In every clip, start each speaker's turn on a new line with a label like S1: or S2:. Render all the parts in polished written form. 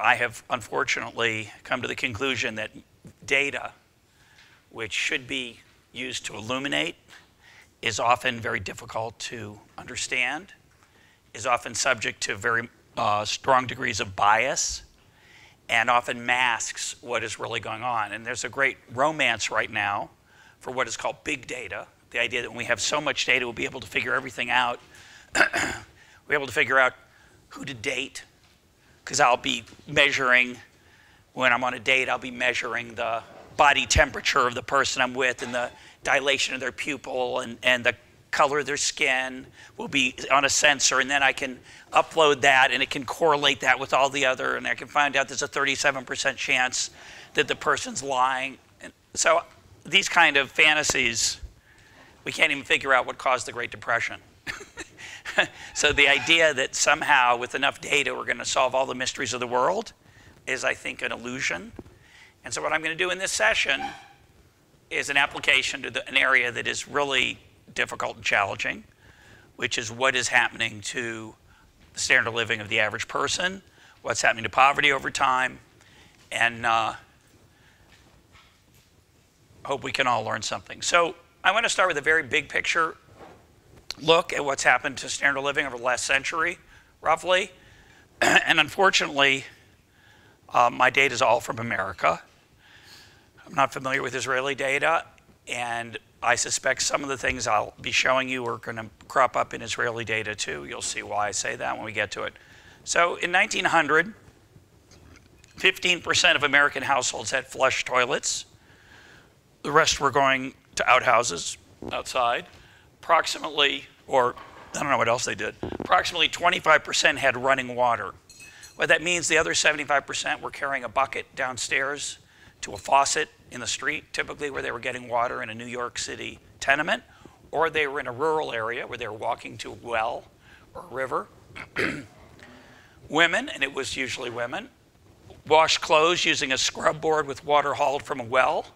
S1: I have unfortunately come to the conclusion that data, which should be used to illuminate, is often very difficult to understand, is often subject to very strong degrees of bias, and often masks what is really going on. And there's a great romance right now for what is called big data, the idea that when we have so much data, we'll be able to figure everything out. We'll be able to figure out who to date, because I'll be measuring, when I'm on a date, I'll be measuring the body temperature of the person I'm with and the dilation of their pupil and the color of their skin will be on a sensor, and then I can upload that and it can correlate that with all the other, and I can find out there's a 37% chance that the person's lying. And so these kind of fantasies, we can't even figure out what caused the Great Depression. So the idea that somehow with enough data we're going to solve all the mysteries of the world is, I think, an illusion. And so what I'm going to do in this session is an application to an area that is really difficult and challenging, which is what is happening to the standard of living of the average person, what's happening to poverty over time, and hope we can all learn something. So I want to start with a very big picture look at what's happened to standard of living over the last century, roughly. And unfortunately, my data is all from America. I'm not familiar with Israeli data, and I suspect some of the things I'll be showing you are going to crop up in Israeli data too. You'll see why I say that when we get to it. So in 1900, 15% of American households had flush toilets. The rest were going to outhouses outside. Approximately, or I don't know what else they did, approximately 25% had running water. What that means, the other 75% were carrying a bucket downstairs to a faucet in the street, typically where they were getting water in a New York City tenement, or they were in a rural area where they were walking to a well or a river. Women, and it was usually women, washed clothes using a scrub board with water hauled from a well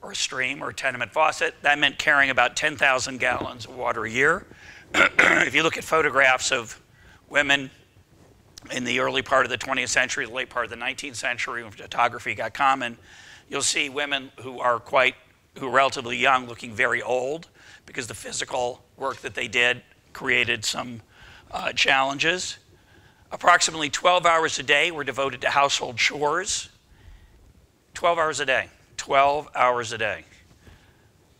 S1: or a stream or a tenement faucet. That meant carrying about 10,000 gallons of water a year. If you look at photographs of women in the early part of the 20th century, the late part of the 19th century, when photography got common, you'll see women who are relatively young looking very old because the physical work that they did created some challenges. Approximately 12 hours a day were devoted to household chores. 12 hours a day. 12 hours a day.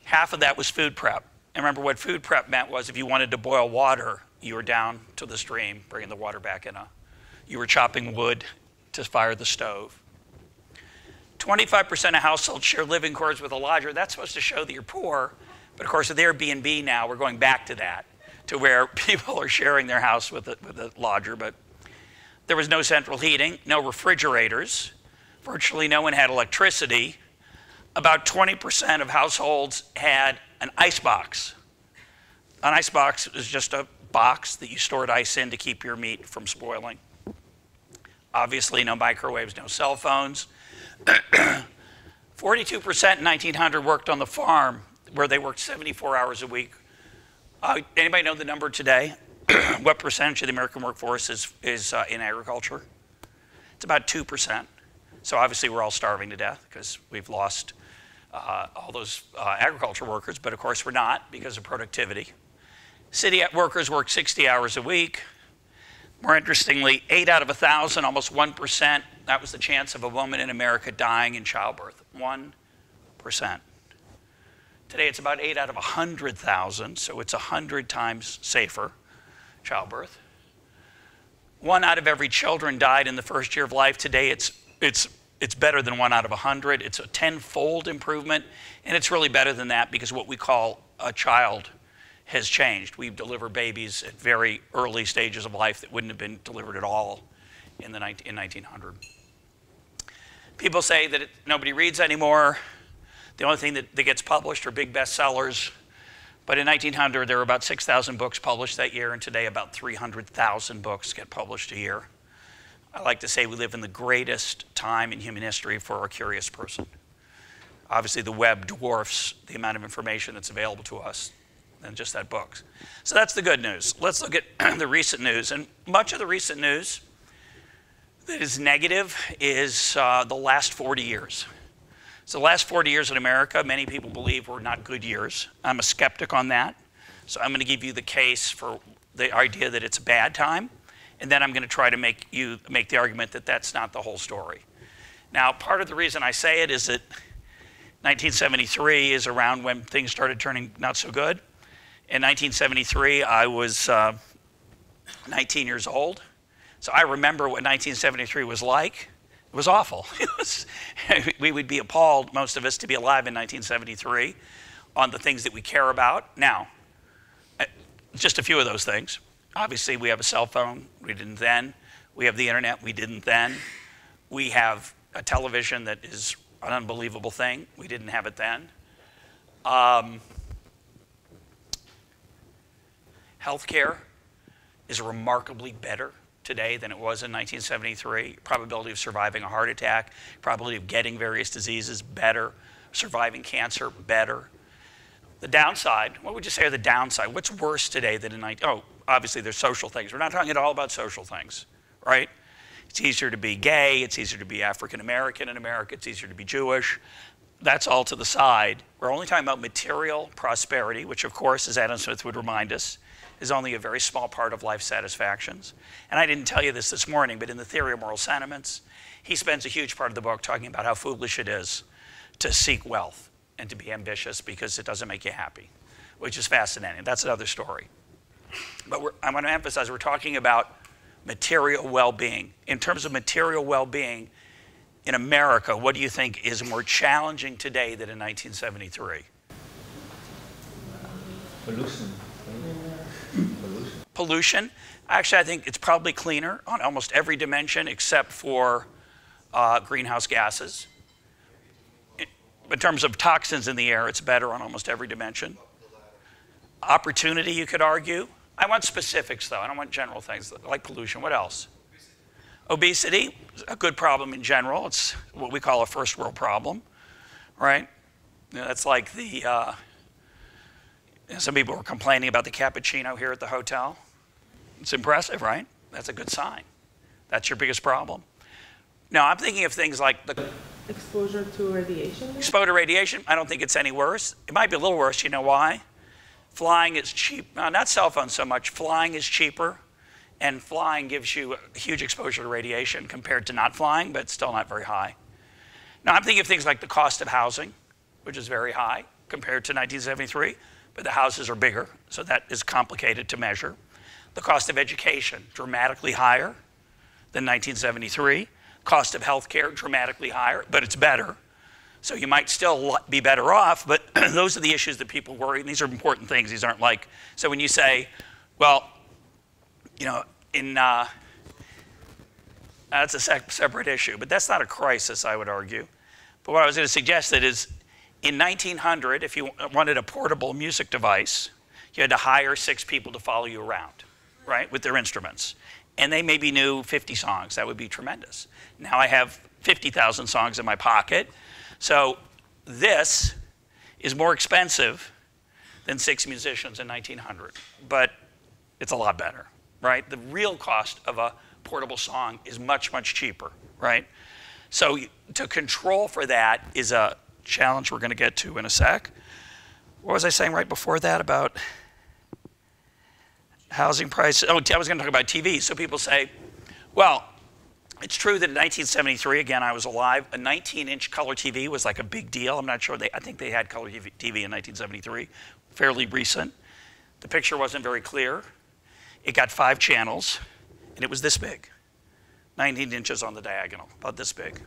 S1: Half of that was food prep. And remember, what food prep meant was if you wanted to boil water, you were down to the stream, bringing the water back in. You were chopping wood to fire the stove. 25% of households share living quarters with a lodger. That's supposed to show that you're poor. But of course, with Airbnb now, we're going back to that, to where people are sharing their house with a lodger. But there was no central heating, no refrigerators. Virtually no one had electricity. About 20% of households had an ice box. An ice box is just a box that you stored ice in to keep your meat from spoiling. Obviously, no microwaves, no cell phones. 42% in 1900 worked on the farm, where they worked 74 hours a week. Anybody know the number today? What percentage of the American workforce is in agriculture? It's about 2%. So obviously, we're all starving to death because we've lost all those agriculture workers, but of course we're not because of productivity. City workers work 60 hours a week. More interestingly, 8 out of 1,000, almost 1%, that was the chance of a woman in America dying in childbirth. 1%. Today it's about 8 out of 100,000, so it's 100 times safer childbirth. 1 out of every children died in the first year of life. Today it's better than 1 out of 100. It's a 10-fold improvement, and it's really better than that because what we call a child has changed. We deliver babies at very early stages of life that wouldn't have been delivered at all in 1900. People say that nobody reads anymore. The only thing that gets published are big bestsellers. But in 1900, there were about 6,000 books published that year, and today about 300,000 books get published a year. I like to say we live in the greatest time in human history for a curious person. Obviously, the web dwarfs the amount of information that's available to us than just that books. So that's the good news. Let's look at the recent news. And much of the recent news that is negative is the last 40 years. So the last 40 years in America, many people believe were not good years. I'm a skeptic on that. So I'm going to give you the case for the idea that it's a bad time, and then I'm going to try to make the argument that that's not the whole story. Now, part of the reason I say it is that 1973 is around when things started turning not so good. In 1973, I was 19 years old. So I remember what 1973 was like. It was awful. We would be appalled, most of us, to be alive in 1973 on the things that we care about. Now, just a few of those things. Obviously, we have a cell phone. We didn't then. We have the internet. We didn't then. We have a television that is an unbelievable thing. We didn't have it then. Healthcare is remarkably better today than it was in 1973. Probability of surviving a heart attack, probability of getting various diseases, better. Surviving cancer, better. The downside, what would you say are the downside? What's worse today than in obviously there's social things. We're not talking at all about social things, right? It's easier to be gay, it's easier to be African American in America, it's easier to be Jewish. That's all to the side. We're only talking about material prosperity, which of course, as Adam Smith would remind us, is only a very small part of life satisfactions. And I didn't tell you this morning, but in the Theory of Moral Sentiments, he spends a huge part of the book talking about how foolish it is to seek wealth and to be ambitious because it doesn't make you happy, which is fascinating. That's another story. But I want to emphasize we're talking about material well-being. In terms of material well-being in America, what do you think is more challenging today than in 1973?
S2: Pollution.
S1: Pollution. Actually, I think it's probably cleaner on almost every dimension except for greenhouse gases. In terms of toxins in the air, it's better on almost every dimension. Opportunity, you could argue. I want specifics, though. I don't want general things like pollution. What else? Obesity, a good problem in general. It's what we call a first world problem, right? You know, that's like the, some people were complaining about the cappuccino here at the hotel. It's impressive, right? That's a good sign. That's your biggest problem. Now, I'm thinking of things like the
S3: exposure to radiation.
S1: Exposure to radiation, I don't think it's any worse. It might be a little worse. You know why? Flying is cheap. Not cell phones so much. Flying is cheaper, and flying gives you a huge exposure to radiation compared to not flying, but still not very high. Now, I'm thinking of things like the cost of housing, which is very high compared to 1973, but the houses are bigger, so that is complicated to measure. The cost of education, dramatically higher than 1973. Cost of healthcare, dramatically higher, but it's better. So you might still be better off, but those are the issues that people worry, and these are important things. These aren't like, so when you say, well, you know, that's a separate issue, but that's not a crisis, I would argue. But what I was going to suggest that is, in 1900, if you wanted a portable music device, you had to hire 6 people to follow you around, right, with their instruments. And they maybe knew 50 songs. That would be tremendous. Now I have 50,000 songs in my pocket. So this is more expensive than 6 musicians in 1900. But it's a lot better, right? The real cost of a portable song is much, much cheaper, right? So to control for that is a challenge we're going to get to in a sec. What was I saying right before that about housing prices? Oh, I was going to talk about TV. So people say, well, it's true that in 1973, again, I was alive, a 19-inch color TV was like a big deal. I'm not sure. I think they had color TV in 1973, fairly recent. The picture wasn't very clear. It got 5 channels, and it was this big, 19 inches on the diagonal, about this big.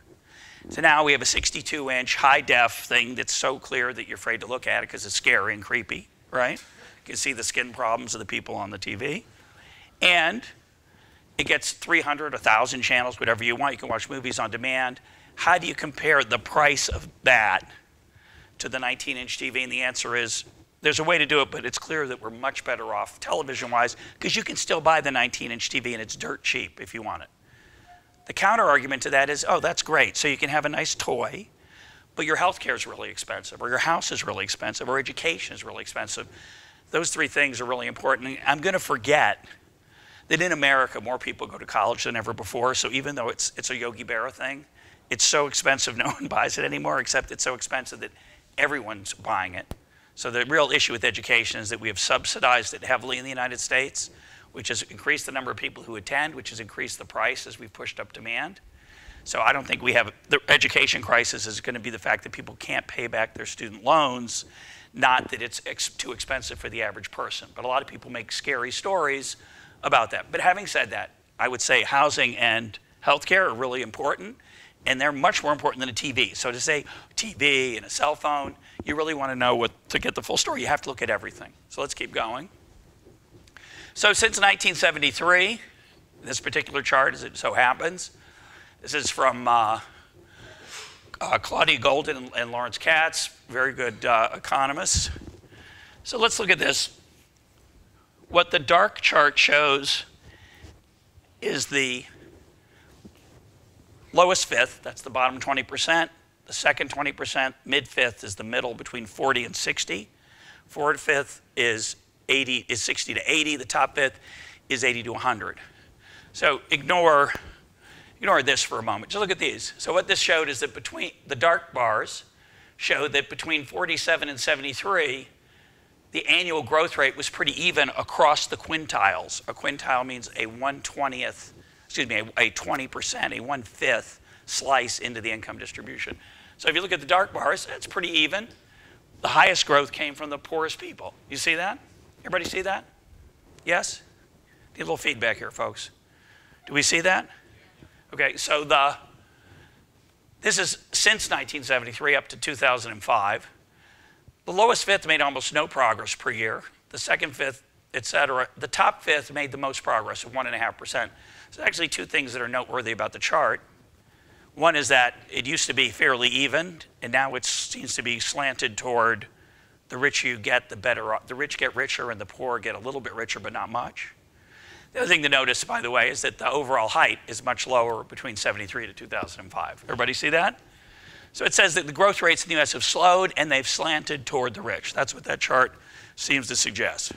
S1: So now we have a 62-inch high-def thing that's so clear that you're afraid to look at it because it's scary and creepy, right? You can see the skin problems of the people on the TV. And it gets 300, 1,000 channels, whatever you want. You can watch movies on demand. How do you compare the price of that to the 19-inch TV? And the answer is, there's a way to do it, but it's clear that we're much better off television-wise because you can still buy the 19-inch TV and it's dirt cheap if you want it. The counter-argument to that is, oh, that's great. So you can have a nice toy, but your health care is really expensive, or your house is really expensive, or education is really expensive. Those 3 things are really important. I'm going to forget that in America, more people go to college than ever before. So even though it's a Yogi Berra thing, it's so expensive no one buys it anymore, except it's so expensive that everyone's buying it. So the real issue with education is that we have subsidized it heavily in the United States, which has increased the number of people who attend, which has increased the price as we've pushed up demand. So I don't think we have, the education crisis is going to be the fact that people can't pay back their student loans, not that it's too expensive for the average person. But a lot of people make scary stories about that. But having said that, I would say housing and healthcare are really important, and they're much more important than a TV. So to say TV and a cell phone, you really want to know to get the full story, you have to look at everything. So let's keep going. So since 1973, this particular chart, as it so happens, this is from Claudia Golden and Lawrence Katz, very good economists. So let's look at this. What the dark chart shows is the lowest fifth, that's the bottom 20%. The second 20%, mid-fifth is the middle between 40 and 60. Forward fifth is 60 to 80. The top fifth is 80 to 100. So ignore this for a moment. Just look at these. So what this showed is that between the dark bars showed that between 47 and 73, the annual growth rate was pretty even across the quintiles. A quintile means a 1/20th, excuse me, a 20%, a 1/5 slice into the income distribution. So if you look at the dark bars, it's pretty even. The highest growth came from the poorest people. You see that? Everybody see that? Yes? Need a little feedback here, folks. Do we see that? Okay, so this is since 1973 up to 2005. The lowest fifth made almost no progress per year. The second fifth, et cetera. The top fifth made the most progress of 1.5%. So actually two things that are noteworthy about the chart. One is that it used to be fairly even, and now it seems to be slanted toward the richer you get, the better off. The rich get richer and the poor get a little bit richer, but not much. The other thing to notice, by the way, is that the overall height is much lower between 73 to 2005. Everybody see that? So it says that the growth rates in the US have slowed and they've slanted toward the rich. That's what that chart seems to suggest.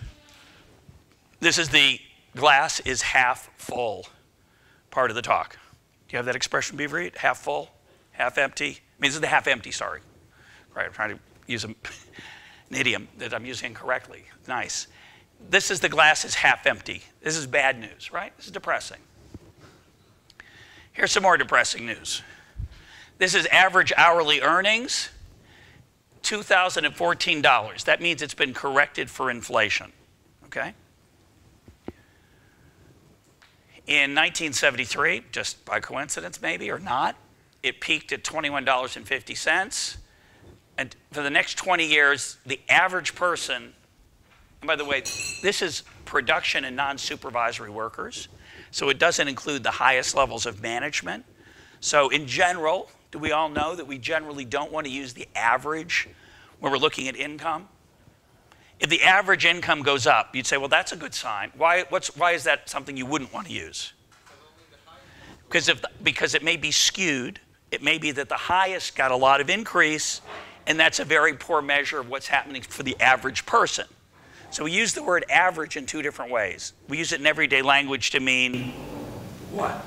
S1: This is the glass is half full part of the talk. Do you have that expression, Beaver? Half full, half empty? I mean, this is the half empty, sorry. Right, I'm trying to use an idiom that I'm using incorrectly. Nice. This is the glass is half empty. This is bad news, right? This is depressing. Here's some more depressing news. This is average hourly earnings, $2,014. That means it's been corrected for inflation, okay? In 1973, just by coincidence maybe or not, it peaked at $21.50. And for the next 20 years, the average person, and by the way, this is production and non-supervisory workers, so it doesn't include the highest levels of management. So in general, do we all know that we generally don't want to use the average when we're looking at income? If the average income goes up, you'd say, well, that's a good sign. Why is that something you wouldn't want to use? Because it may be skewed. It may be that the highest got a lot of increase, and that's a very poor measure of what's happening for the average person. So we use the word average in two different ways. We use it in everyday language to mean what?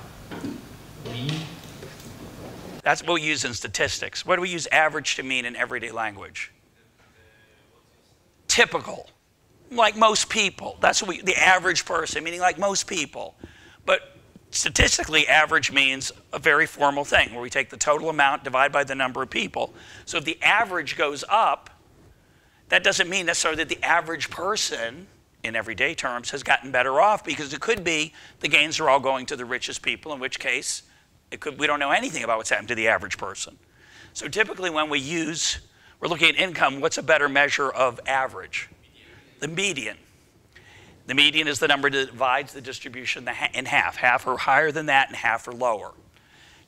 S1: That's what we use in statistics. What do we use average to mean in everyday language? Typical, like most people. That's what the average person, meaning like most people. But statistically, average means a very formal thing where we take the total amount divided by the number of people. So if the average goes up, that doesn't mean necessarily that the average person, in everyday terms, has gotten better off, because it could be the gains are all going to the richest people, in which case we don't know anything about what's happened to the average person. So typically when we're looking at income, what's a better measure of average? The median. The median is the number that divides the distribution in half. Half are higher than that and half are lower.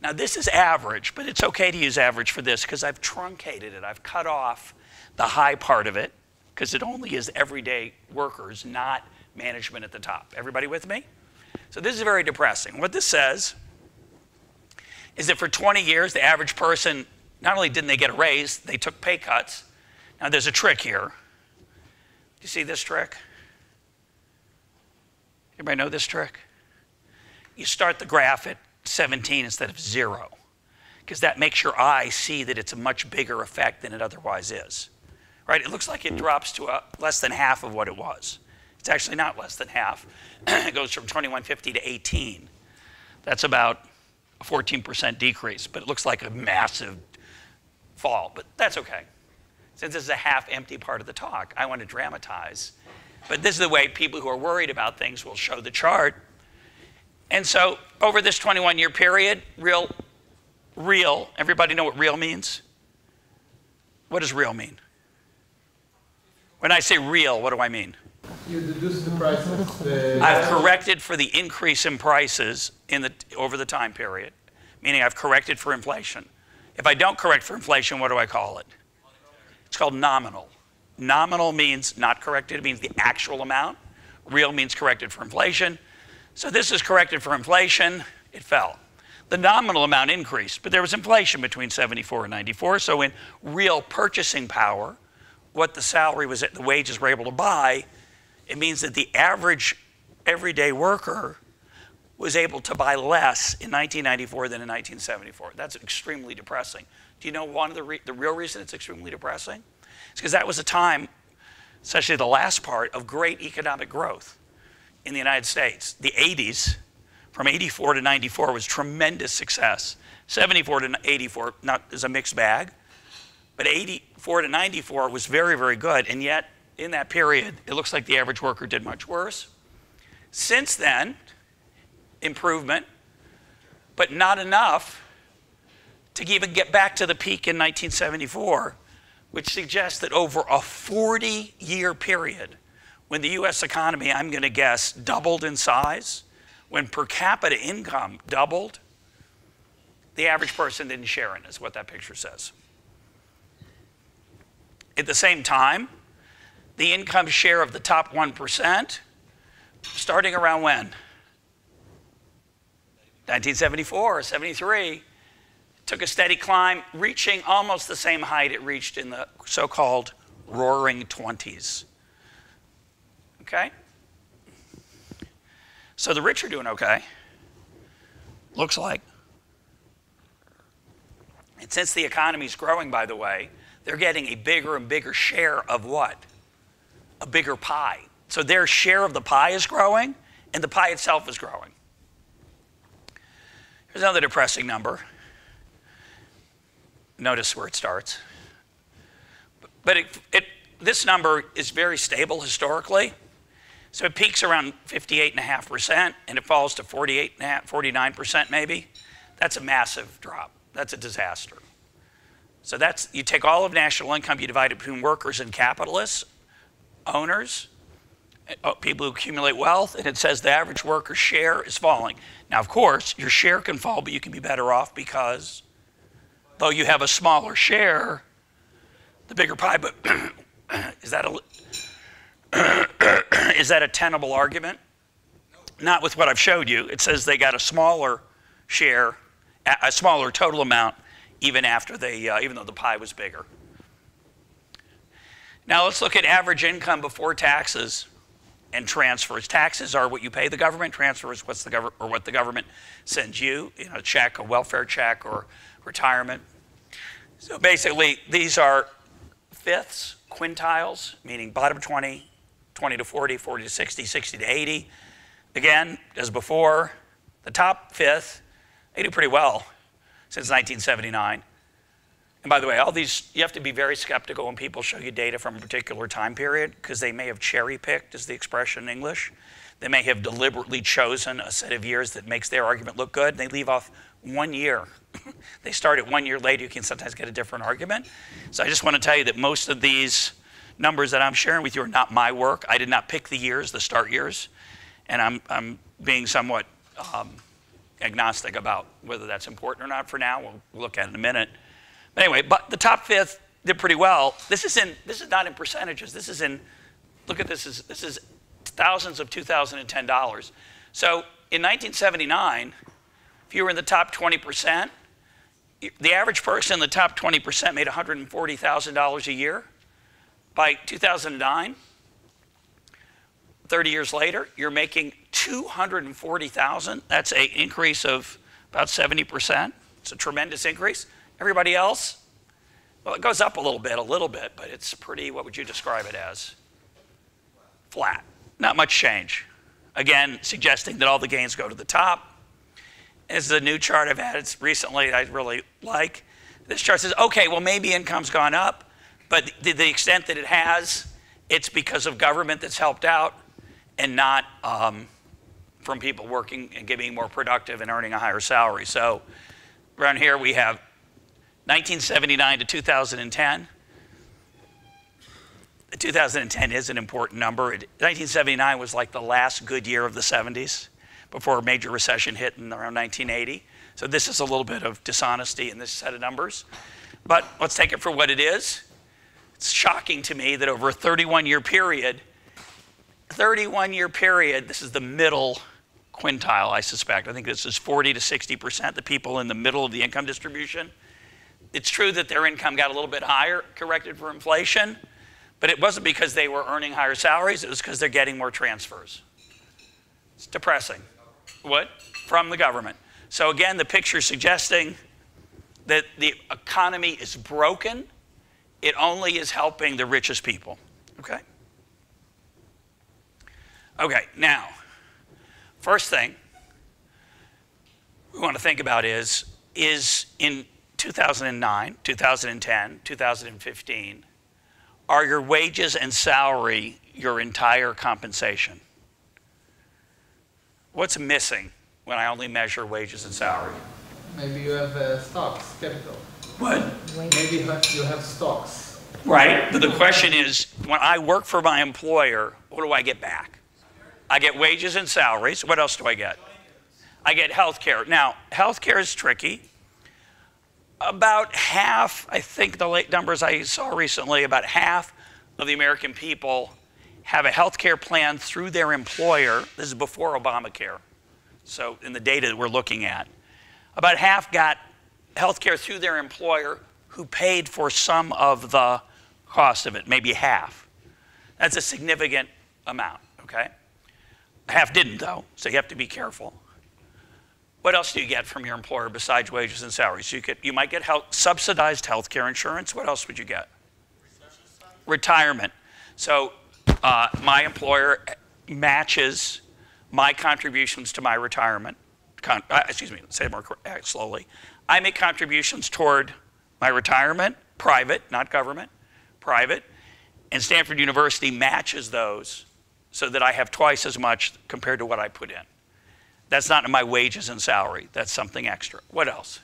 S1: Now this is average, but it's okay to use average for this because I've truncated it. I've cut off the high part of it because it only is everyday workers, not management at the top. Everybody with me? So this is very depressing. What this says is that for 20 years, the average person, not only didn't they get a raise, they took pay cuts. Now there's a trick here. Do you see this trick? Everybody know this trick? you start the graph at 17 instead of 0, because that makes your eye see that it's a much bigger effect than it otherwise is. Right? It looks like it drops to less than half of what it was. It's actually not less than half. It goes from 2150 to 18. That's about a 14% decrease, but it looks like a massive fall, but that's okay. Since this is a half-empty part of the talk, I want to dramatize. But this is the way people who are worried about things will show the chart. And so over this 21-year period, real, everybody know what real means? What does real mean? When I say real, what do I mean?
S2: You deduce the prices.
S1: I've corrected for the increase in prices over the time period, meaning I've corrected for inflation. If I don't correct for inflation, what do I call it? It's called nominal. Nominal means not corrected. It means the actual amount. Real means corrected for inflation. So this is corrected for inflation. It fell. The nominal amount increased, but there was inflation between 74 and 94. So in real purchasing power, what the salary was, the wages were able to buy, it means that the average everyday worker was able to buy less in 1994 than in 1974. That's extremely depressing. Do you know one of the real reason it's extremely depressing? It's because that was a time, especially the last part, of great economic growth in the United States. The 80s, from 84 to 94, was tremendous success. 74 to 84 is a mixed bag, but 84 to 94 was very, very good, and yet in that period, it looks like the average worker did much worse. Since then, improvement, but not enough to even get back to the peak in 1974, which suggests that over a 40-year period, when the US economy, I'm going to guess, doubled in size, when per capita income doubled, the average person didn't share in it, is what that picture says. At the same time, the income share of the top 1%, starting around when? 1974 or 73, took a steady climb, reaching almost the same height it reached in the so-called roaring 20s. Okay? So the rich are doing okay, looks like. And since the economy is growing, by the way, they're getting a bigger and bigger share of what? A bigger pie. So their share of the pie is growing, and the pie itself is growing. Here's another depressing number. Notice where it starts. But this number is very stable historically. So it peaks around 58.5%, and it falls to 48.5%, 49% maybe. That's a massive drop. That's a disaster. So that's, you take all of national income, you divide it between workers and capitalists, owners, people who accumulate wealth, and it says the average worker's share is falling. Now, of course, your share can fall, but you can be better off because though you have a smaller share, the bigger pie, but is that a tenable argument? Not with what I've showed you. It says they got a smaller share, a smaller total amount, even after they, even though the pie was bigger. Now let's look at average income before taxes and transfers. Taxes are what you pay the government. Transfers what the government sends you, a check, a welfare check, or retirement. So basically, these are fifths, quintiles, meaning bottom 20, 20 to 40, 40 to 60, 60 to 80. Again, as before, the top fifth, they do pretty well since 1979. And by the way, all these, you have to be very skeptical when people show you data from a particular time period, because they may have cherry-picked, is the expression in English. They may have deliberately chosen a set of years that makes their argument look good, and they leave off 1 year. They start at 1 year later, you can sometimes get a different argument. So I just want to tell you that most of these numbers that I'm sharing with you are not my work. I did not pick the years, the start years, and I'm being somewhat agnostic about whether that's important or not for now. We'll look at it in a minute. But anyway, but the top fifth did pretty well. This is not in percentages. This is in, look at this, this is thousands of $2010. So in 1979, if you were in the top 20%, the average person in the top 20% made $140,000 a year. By 2009, 30 years later, you're making $240,000. That's an increase of about 70%. It's a tremendous increase. Everybody else, well, it goes up a little bit, but it's pretty, what would you describe it as? Flat. Not much change. Again, suggesting that all the gains go to the top. This is a new chart I've added recently I really like. This chart says, okay, well, maybe income's gone up, but the extent that it has, it's because of government that's helped out and not from people working and being more productive and earning a higher salary. So around here we have 1979 to 2010. 2010 is an important number. 1979 was like the last good year of the 70s before a major recession hit in around 1980. So this is a little bit of dishonesty in this set of numbers. But let's take it for what it is. It's shocking to me that over a 31-year period, this is the middle quintile, I suspect. I think this is 40 to 60%, the people in the middle of the income distribution. It's true that their income got a little bit higher, corrected for inflation, but it wasn't because they were earning higher salaries, it was because they're getting more transfers. It's depressing. What? From the government. So again, the picture suggesting that the economy is broken. It only is helping the richest people, okay? Okay, now, first thing we want to think about is in 2009, 2010, 2015, are your wages and salary your entire compensation? What's missing when I only measure wages and salary?
S2: Maybe you have stocks, capital.
S1: What?
S2: Maybe you have stocks.
S1: Right, but the question is, when I work for my employer, what do I get back? I get wages and salaries. What else do I get? I get health care. Now, health care is tricky. About half, I think the late numbers I saw recently, about half of the American people have a health care plan through their employer. This is before Obamacare. So in the data that we're looking at, about half got health care through their employer who paid for some of the cost of it, maybe half. That's a significant amount, okay? Half didn't though, so you have to be careful. What else do you get from your employer besides wages and salaries? You might get subsidized health care insurance. What else would you get? Retirement. So my employer matches my contributions to my retirement. Excuse me, say it more slowly. I make contributions toward my retirement, private, not government, private, and Stanford University matches those so that I have twice as much compared to what I put in. That's not in my wages and salary. That's something extra. What else?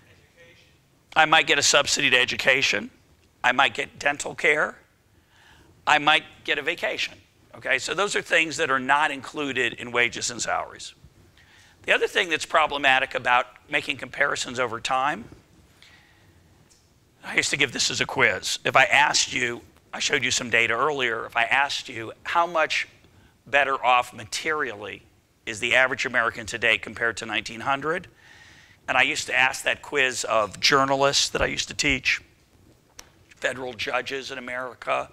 S1: Education. I might get a subsidy to education. I might get dental care. I might get a vacation. Okay, so those are things that are not included in wages and salaries. The other thing that's problematic about making comparisons over time, I used to give this as a quiz. If I asked you, I showed you some data earlier, if I asked you how much better off materially is the average American today compared to 1900, and I used to ask that quiz of journalists that I used to teach, federal judges in America,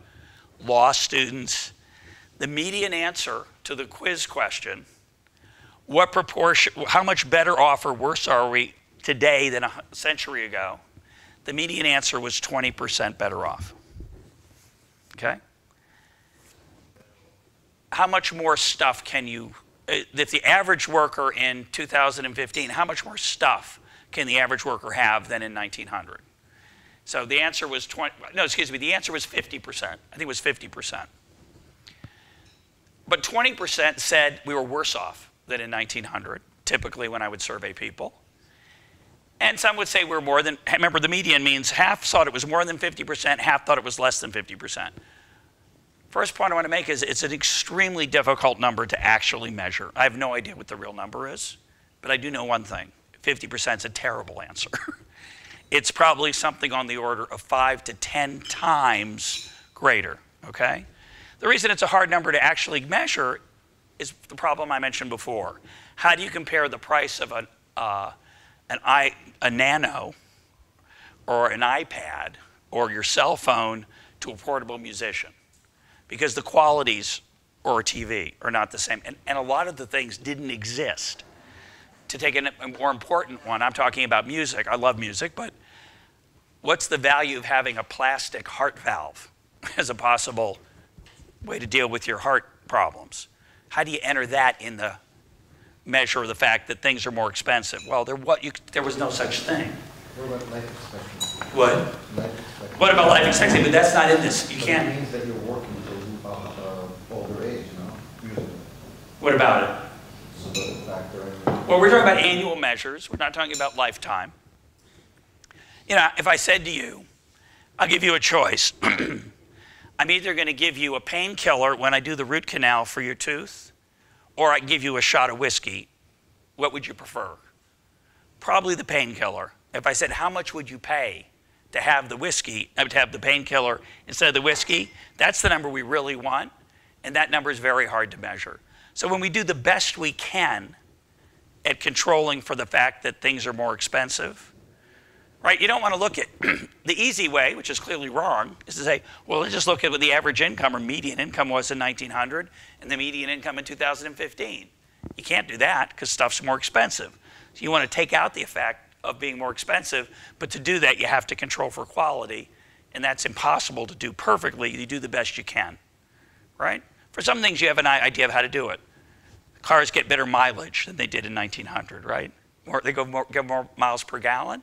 S1: law students, the median answer to the quiz question, what proportion, how much better off or worse are we today than a century ago? The median answer was 20% better off. Okay? How much more stuff can you, if the average worker in 2015, how much more stuff can the average worker have than in 1900? So the answer was the answer was 50%. I think it was 50%. But 20% said we were worse off than in 1900, typically when I would survey people. And some would say we're more than, remember the median means half thought it was more than 50%, half thought it was less than 50%. First point I want to make is it's an extremely difficult number to actually measure. I have no idea what the real number is, but I do know one thing. 50% is a terrible answer. It's probably something on the order of 5 to 10 times greater, okay? The reason it's a hard number to actually measure is the problem I mentioned before. How do you compare the price of a Nano or an iPad or your cell phone to a portable musician? Because the qualities or a TV are not the same. And a lot of the things didn't exist. To take a more important one, I'm talking about music. I love music, but what's the value of having a plastic heart valve as a possible way to deal with your heart problems? How do you enter that in the measure of the fact that things are more expensive? Well, there was no such thing.
S4: What about life expectancy?
S1: What?
S4: Life expectancy.
S1: What about life expectancy? But that's not in this. You
S4: So
S1: can't.
S4: It means that you're working until older age, usually.
S1: What about it?
S4: So does it factor in?
S1: Well, we're talking about annual measures. We're not talking about lifetime. You know, if I said to you, I'll give you a choice. I'm either going to give you a painkiller when I do the root canal for your tooth, or I give you a shot of whiskey. What would you prefer? Probably the painkiller. If I said, how much would you pay to have the whiskey, to have the painkiller instead of the whiskey, that's the number we really want, and that number is very hard to measure. So when we do the best we can at controlling for the fact that things are more expensive, right? You don't want to look at the easy way, which is clearly wrong, is to say, well, let's just look at what the average income or median income was in 1900 and the median income in 2015. You can't do that because stuff's more expensive. So you want to take out the effect of being more expensive, but to do that, you have to control for quality, and that's impossible to do perfectly. You do the best you can, right? For some things, you have an idea of how to do it. Cars get better mileage than they did in 1900, right? Or they get more miles per gallon.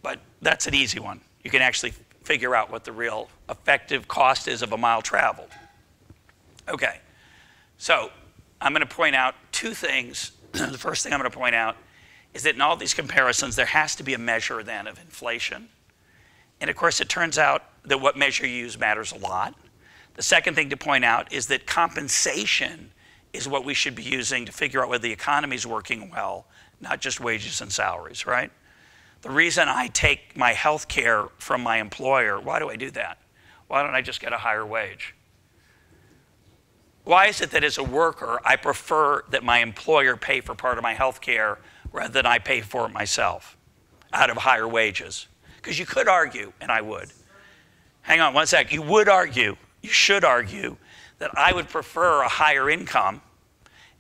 S1: But that's an easy one. You can actually figure out what the real effective cost is of a mile traveled. Okay, so I'm going to point out two things. The first thing I'm going to point out is that in all these comparisons, there has to be a measure then of inflation. And of course, it turns out that what measure you use matters a lot. The second thing to point out is that compensation is what we should be using to figure out whether the economy is working well, not just wages and salaries, right? The reason I take my health care from my employer, why do I do that? Why don't I just get a higher wage? Why is it that as a worker, I prefer that my employer pay for part of my health care rather than I pay for it myself out of higher wages? Because you could argue, and I would. Hang on one sec. You would argue, you should argue, that I would prefer a higher income,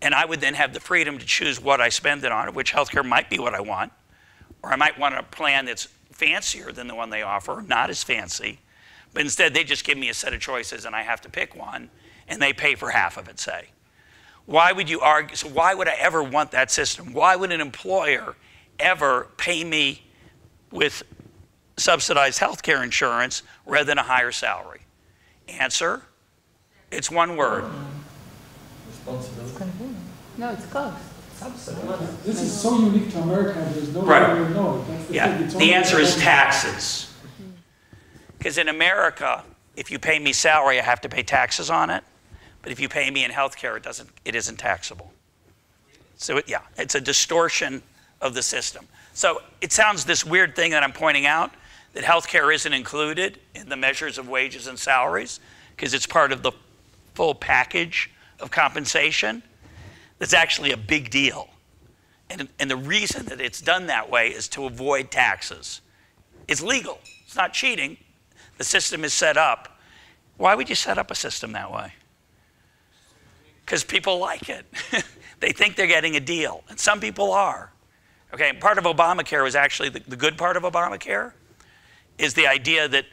S1: and I would then have the freedom to choose what I spend it on, which healthcare might be what I want, or I might want a plan that's fancier than the one they offer, not as fancy, but instead they just give me a set of choices and I have to pick one, and they pay for half of it, say. Why would you argue? So why would I ever want that system? Why would an employer ever pay me with subsidized healthcare insurance rather than a higher salary? Answer, it's one word.
S2: Responsibility.
S3: No, it's cost.
S5: This is so unique to America, there's no
S1: Right.
S5: way to know it. That's the
S1: Yeah,
S5: thing. It's
S1: the
S5: only
S1: answer is
S5: America.
S1: taxes. Because in America, if you pay me salary, I have to pay taxes on it. But if you pay me in healthcare, it isn't taxable. So yeah, it's a distortion of the system. So it sounds this weird thing that I'm pointing out, that healthcare isn't included in the measures of wages and salaries because it's part of the full package of compensation. That's actually a big deal. And the reason that it's done that way is to avoid taxes. It's legal. It's not cheating. The system is set up. Why would you set up a system that way? Because people like it. They think they're getting a deal, and some people are. Okay, and part of Obamacare was actually, the good part of Obamacare is the idea that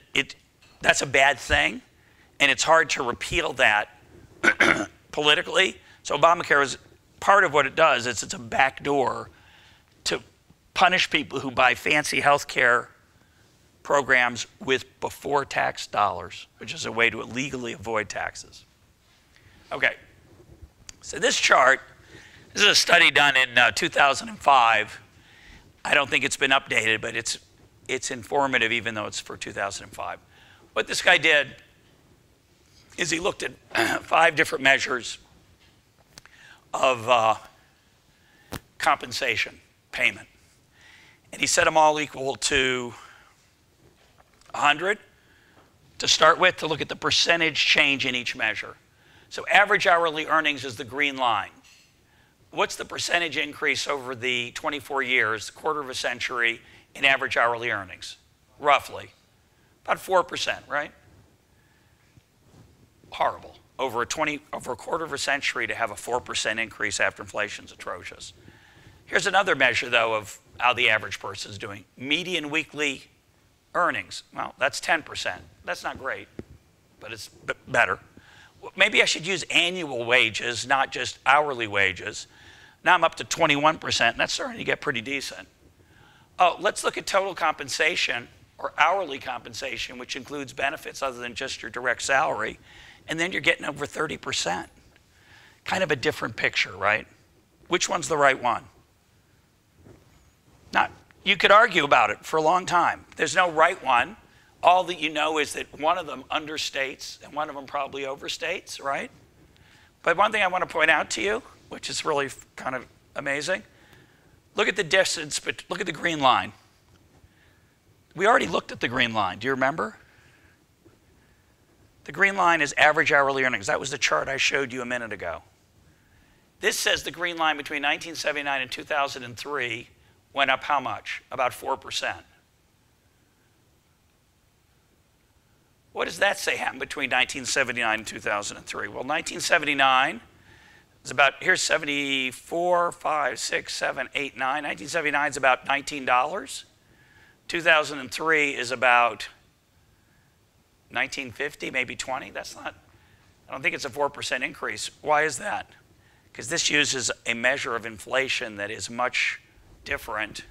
S1: that's a bad thing, and it's hard to repeal that politically. So Obamacare is, part of what it does is it's a backdoor to punish people who buy fancy health care programs with before tax dollars, which is a way to illegally avoid taxes. Okay, so this chart, this is a study done in 2005. I don't think it's been updated, but it's informative even though it's for 2005. What this guy did is he looked at 5 different measures of compensation, payment. And he set them all equal to 100 to start with, to look at the percentage change in each measure. So average hourly earnings is the green line. What's the percentage increase over the 24 years, quarter of a century, in average hourly earnings? Roughly. About 4%, right? Horrible. over a quarter of a century to have a 4% increase after inflation is atrocious. Here's another measure, though, of how the average person is doing. Median weekly earnings. Well, that's 10%. That's not great, but it's better. Maybe I should use annual wages, not just hourly wages. Now I'm up to 21%, and that's starting to get pretty decent. Oh, let's look at total compensation or hourly compensation, which includes benefits other than just your direct salary, and then you're getting over 30%. Kind of a different picture, right? Which one's the right one? You could argue about it for a long time. There's no right one. All that you know is that one of them understates and one of them probably overstates, right? But one thing I want to point out to you, which is really kind of amazing, look at the distance, but look at the green line. We already looked at the green line. Do you remember? The green line is average hourly earnings. That was the chart I showed you a minute ago. This says the green line between 1979 and 2003 went up how much? About 4%. What does that say happened between 1979 and 2003? Well, 1979 is about, here's 74, 5, 6, 7, 8, 9. 1979 is about $19. 2003 is about 1950, maybe 20. That's not, I don't think it's a 4% increase. Why is that? Because this uses a measure of inflation that is much different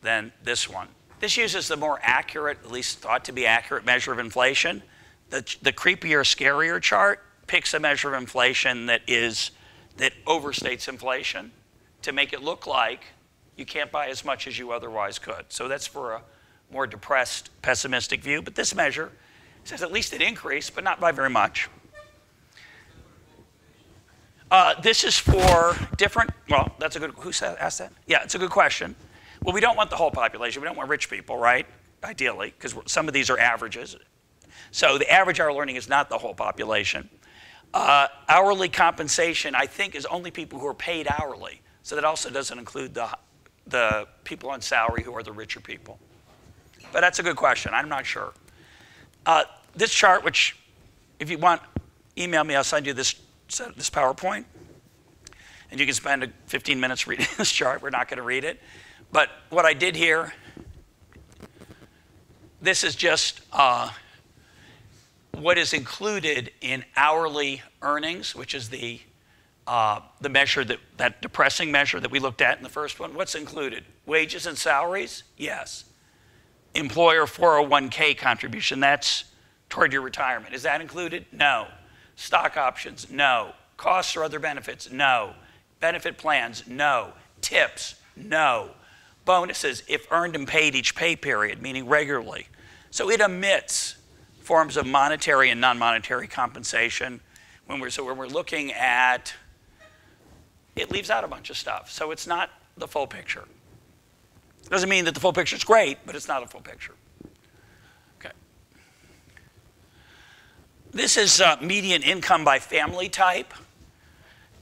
S1: than this one. This uses the more accurate, at least thought to be accurate measure of inflation. The creepier, scarier chart picks a measure of inflation that overstates inflation to make it look like you can't buy as much as you otherwise could. So that's for a more depressed, pessimistic view. But this measure says at least it increased, but not by very much. This is for different, well, that's a good, who asked that? Yeah, it's a good question. Well, we don't want the whole population. We don't want rich people, right? Ideally, because some of these are averages. So the average hourly earning is not the whole population. Hourly compensation, I think, is only people who are paid hourly. So that also doesn't include the people on salary who are the richer people. But that's a good question. I'm not sure. This chart, which if you want, email me. I'll send you this PowerPoint. And you can spend 15 minutes reading this chart. We're not going to read it. But what I did here, this is just what is included in hourly earnings, which is the measure that depressing measure that we looked at in the first one. What's included? Wages and salaries? Yes. Employer 401k contribution, that's toward your retirement. Is that included? No. Stock options? No. Costs or other benefits? No. Benefit plans? No. Tips? No. Bonuses, if earned and paid each pay period, meaning regularly. So it omits forms of monetary and non-monetary compensation when we're looking at, it leaves out a bunch of stuff. So it's not the full picture. Doesn't mean that the full picture is great, but it's not a full picture. Okay. This is median income by family type,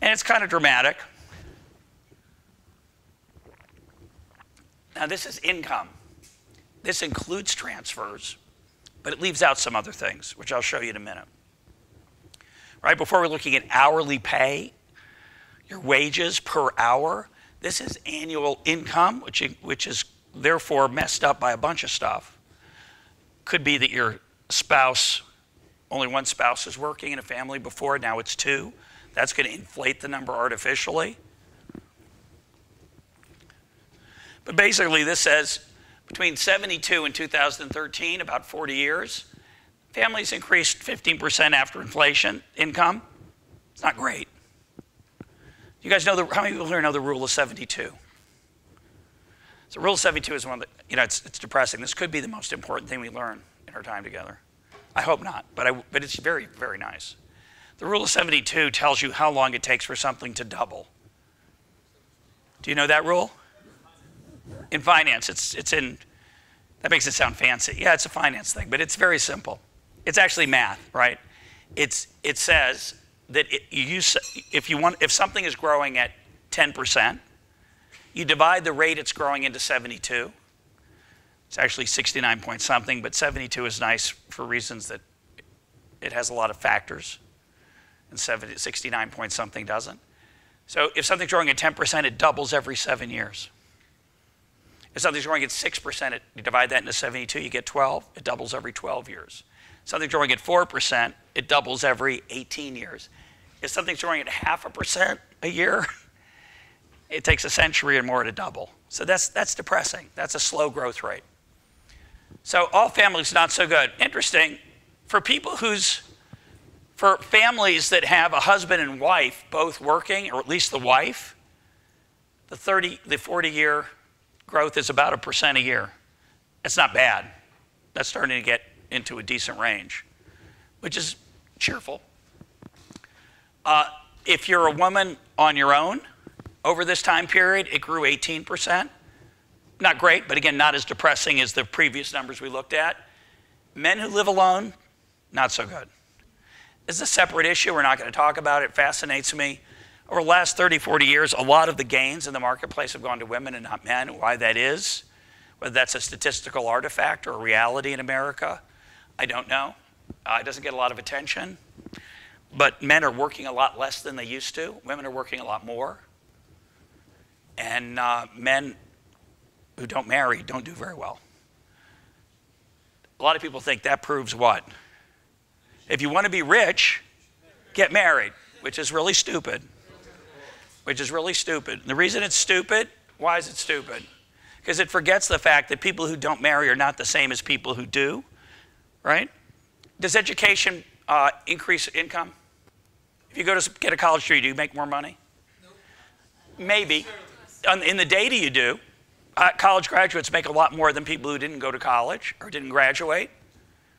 S1: and it's kind of dramatic. Now this is income. This includes transfers, but it leaves out some other things, which I'll show you in a minute. Right, before we're looking at hourly pay, your wages per hour, this is annual income, which is therefore messed up by a bunch of stuff. Could be that your spouse, only one spouse is working in a family before, now it's two. That's going to inflate the number artificially. But basically this says between 72 and 2013, about 40 years, families increased 15% after inflation income. It's not great. You guys know, how many people here know the rule of 72? So rule of 72 is one that, it's depressing. This could be the most important thing we learn in our time together. I hope not, but it's very, very nice. The rule of 72 tells you how long it takes for something to double. Do you know that rule? In finance, that makes it sound fancy. Yeah, it's a finance thing, but it's very simple. It's actually math, right? It says that if something is growing at 10%, you divide the rate it's growing into 72. It's actually 69 point something, but 72 is nice for reasons that it has a lot of factors. and 69 point something doesn't. So if something's growing at 10%, it doubles every 7 years. If something's growing at 6%, you divide that into 72, you get 12. It doubles every 12 years. Something's growing at 4%, it doubles every 18 years. If something's growing at 0.5% a year, it takes a century or more to double. So that's depressing. That's a slow growth rate. So all families not so good. Interesting, for families that have a husband and wife both working, or at least the wife, the 40-year growth is about 1% a year. That's not bad. That's starting to get into a decent range, which is cheerful. If you're a woman on your own, over this time period, it grew 18%. Not great, but again, not as depressing as the previous numbers we looked at. Men who live alone, not so good. This is a separate issue. We're not going to talk about it. It fascinates me. Over the last 30, 40 years, a lot of the gains in the marketplace have gone to women and not men. Why that is, whether that's a statistical artifact or a reality in America, I don't know. It doesn't get a lot of attention. But men are working a lot less than they used to. Women are working a lot more. And men who don't marry don't do very well. A lot of people think that proves what? If you want to be rich, get married, which is really stupid. Which is really stupid. And the reason it's stupid, why is it stupid? Because it forgets the fact that people who don't marry are not the same as people who do, right? Does education increase income? If you go to get a college degree, do you make more money? No. Maybe. In the data you do. College graduates make a lot more than people who didn't go to college or didn't graduate,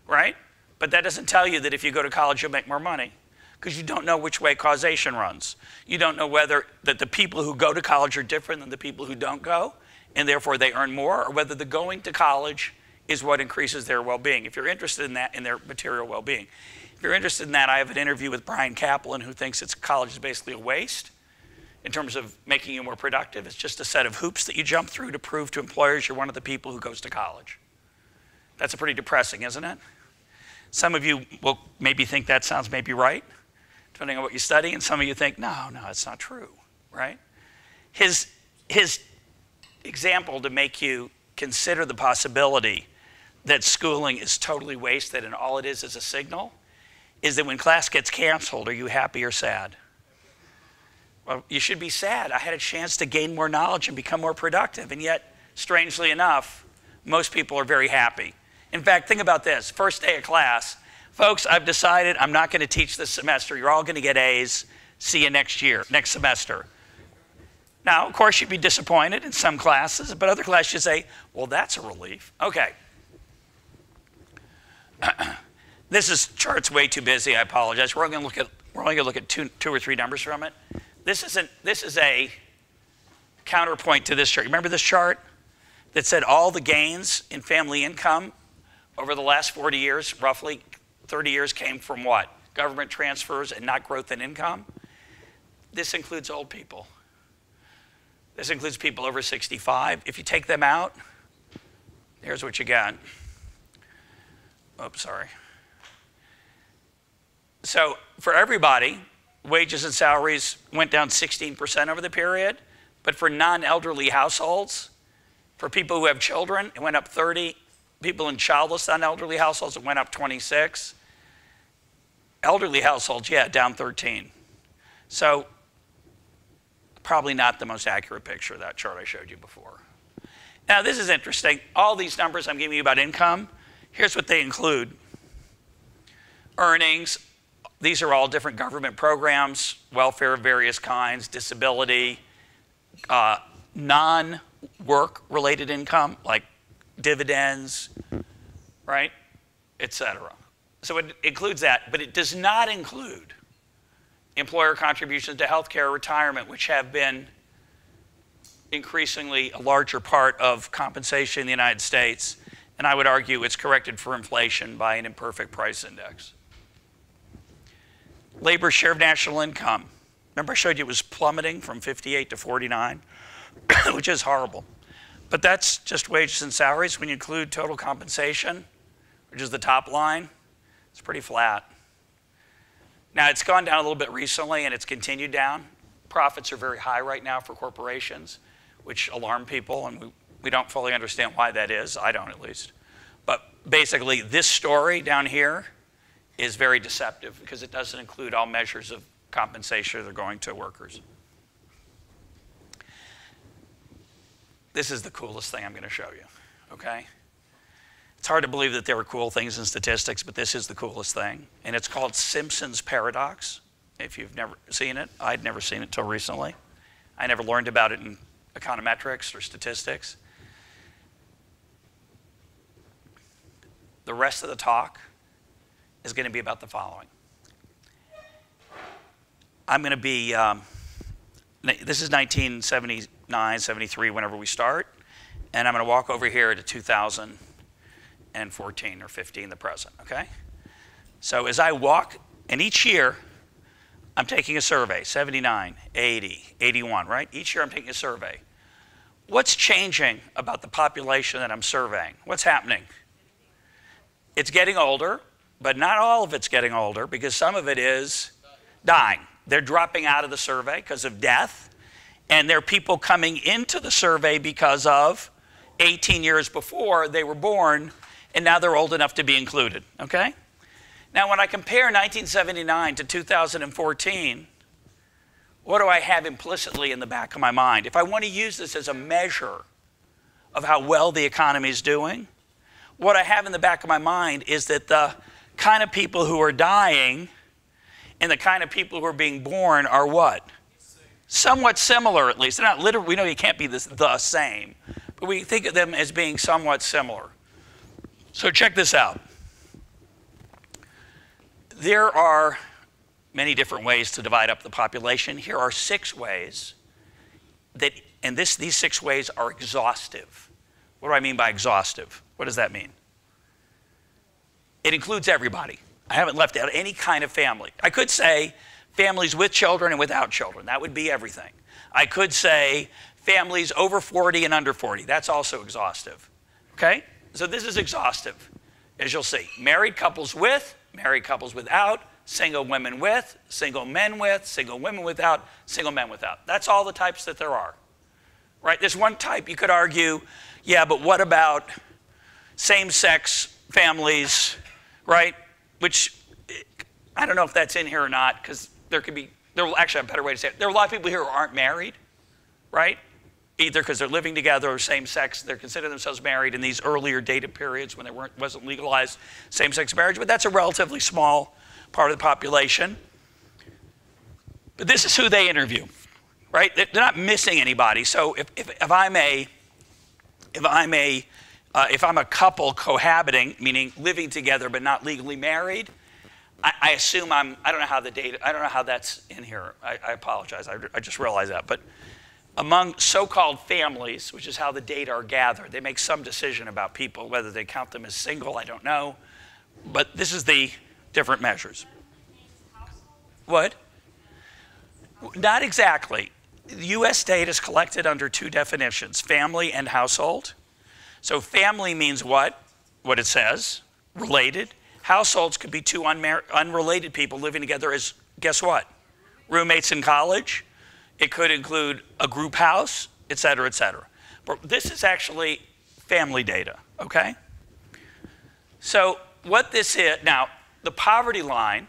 S1: right? But that doesn't tell you that if you go to college, you'll make more money, because you don't know which way causation runs. You don't know whether that the people who go to college are different than the people who don't go, and therefore they earn more, or whether the going to college is what increases their well-being. If you're interested in that, in their material well-being. If you're interested in that, I have an interview with Brian Kaplan, who thinks college is basically a waste in terms of making you more productive. It's just a set of hoops that you jump through to prove to employers you're one of the people who goes to college. That's pretty depressing, isn't it? Some of you will maybe think that sounds maybe right, depending on what you study, and some of you think, no, it's not true, right? His example to make you consider the possibility that schooling is totally wasted and all it is a signal is that when class gets canceled, are you happy or sad? Well, you should be sad. I had a chance to gain more knowledge and become more productive, and yet, strangely enough, most people are very happy. In fact, think about this. First day of class, folks, I've decided I'm not going to teach this semester. You're all going to get A's. See you next year, next semester. Now, of course, you'd be disappointed in some classes, but other classes you say, well, that's a relief. Okay. This chart's way too busy. I apologize. We're only going to look at two or three numbers from it. This is a counterpoint to this chart. Remember this chart that said all the gains in family income over the last 40 years, roughly 30 years, came from what? Government transfers and not growth in income? This includes old people. This includes people over 65. If you take them out, here's what you got. Oops, sorry. So for everybody, wages and salaries went down 16% over the period, but for non-elderly households, for people who have children, it went up 30. People in childless non-elderly households, it went up 26. Elderly households, yeah, down 13. So probably not the most accurate picture of that chart I showed you before. Now, this is interesting. All these numbers I'm giving you about income, here's what they include. Earnings. These are all different government programs, welfare of various kinds, disability, non-work-related income, like dividends, right, et cetera. So it includes that, but it does not include employer contributions to health care or retirement, which have been increasingly a larger part of compensation in the United States. And I would argue it's corrected for inflation by an imperfect price index. Labor share of national income. Remember I showed you it was plummeting from 58 to 49, which is horrible. But that's just wages and salaries. When you include total compensation, which is the top line, it's pretty flat. Now, it's gone down a little bit recently, and it's continued down. Profits are very high right now for corporations, which alarm people, and we don't fully understand why that is. I don't, at least. But basically, this story down here is very deceptive because it doesn't include all measures of compensation that are going to workers. This is the coolest thing I'm going to show you, okay? It's hard to believe that there were cool things in statistics, but this is the coolest thing. And it's called Simpson's paradox. If you've never seen it, I'd never seen it until recently. I never learned about it in econometrics or statistics. The rest of the talk is going to be about the following. I'm going to be, this is 1979, 73, whenever we start, and I'm going to walk over here to 2014 or 15, the present, okay? So as I walk, and each year, I'm taking a survey, 79, 80, 81, right? Each year I'm taking a survey. What's changing about the population that I'm surveying? What's happening? It's getting older, but not all of it's getting older because some of it is dying. They're dropping out of the survey because of death, and there are people coming into the survey because of 18 years before they were born, and now they're old enough to be included, okay? Now, when I compare 1979 to 2014, what do I have implicitly in the back of my mind? If I want to use this as a measure of how well the economy is doing, what I have in the back of my mind is that the kind of people who are dying and the kind of people who are being born are what? Somewhat similar, at least. They're not literally, we know you can't be the same, but we think of them as being somewhat similar. So check this out. There are many different ways to divide up the population. Here are 6 ways that, and these 6 ways are exhaustive. What do I mean by exhaustive? What does that mean? It includes everybody. I haven't left out any kind of family. I could say families with children and without children. That would be everything. I could say families over 40 and under 40. That's also exhaustive. Okay? So this is exhaustive, as you'll see. Married couples with, married couples without, single women with, single men with, single women without, single men without. That's all the types that there are. Right? There's one type you could argue, yeah, but what about same-sex families, right? Which, I don't know if that's in here or not, because there will actually have a better way to say it. There are a lot of people here who aren't married, right? Either because they're living together or same-sex, they're considering themselves married in these earlier data periods when there wasn't legalized same-sex marriage, but that's a relatively small part of the population. But this is who they interview, right? They're not missing anybody. So if I'm a couple cohabiting, meaning living together but not legally married, I assume I don't know how that's in here. I apologize. I just realized that. But among so-called families, which is how the data are gathered, they make some decision about people, whether they count them as single, I don't know. But this is the different measures. What? Not exactly. The U.S. data is collected under 2 definitions, family and household. So family means what? What it says, related. Households could be 2 unrelated people living together as, guess what? Roommates in college. It could include a group house, et cetera, et cetera. But this is actually family data, okay? So what this is, now, the poverty line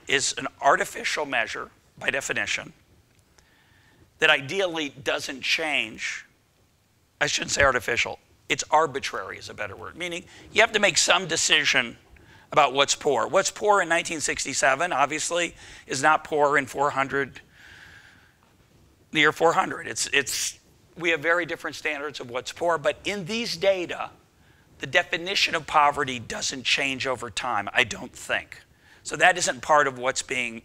S1: is an artificial measure, by definition, that ideally doesn't change. I shouldn't say artificial. It's arbitrary is a better word, meaning you have to make some decision about what's poor. What's poor in 1967, obviously, is not poor in the year 400. We have very different standards of what's poor, but in these data, the definition of poverty doesn't change over time, I don't think. So that isn't part of what's being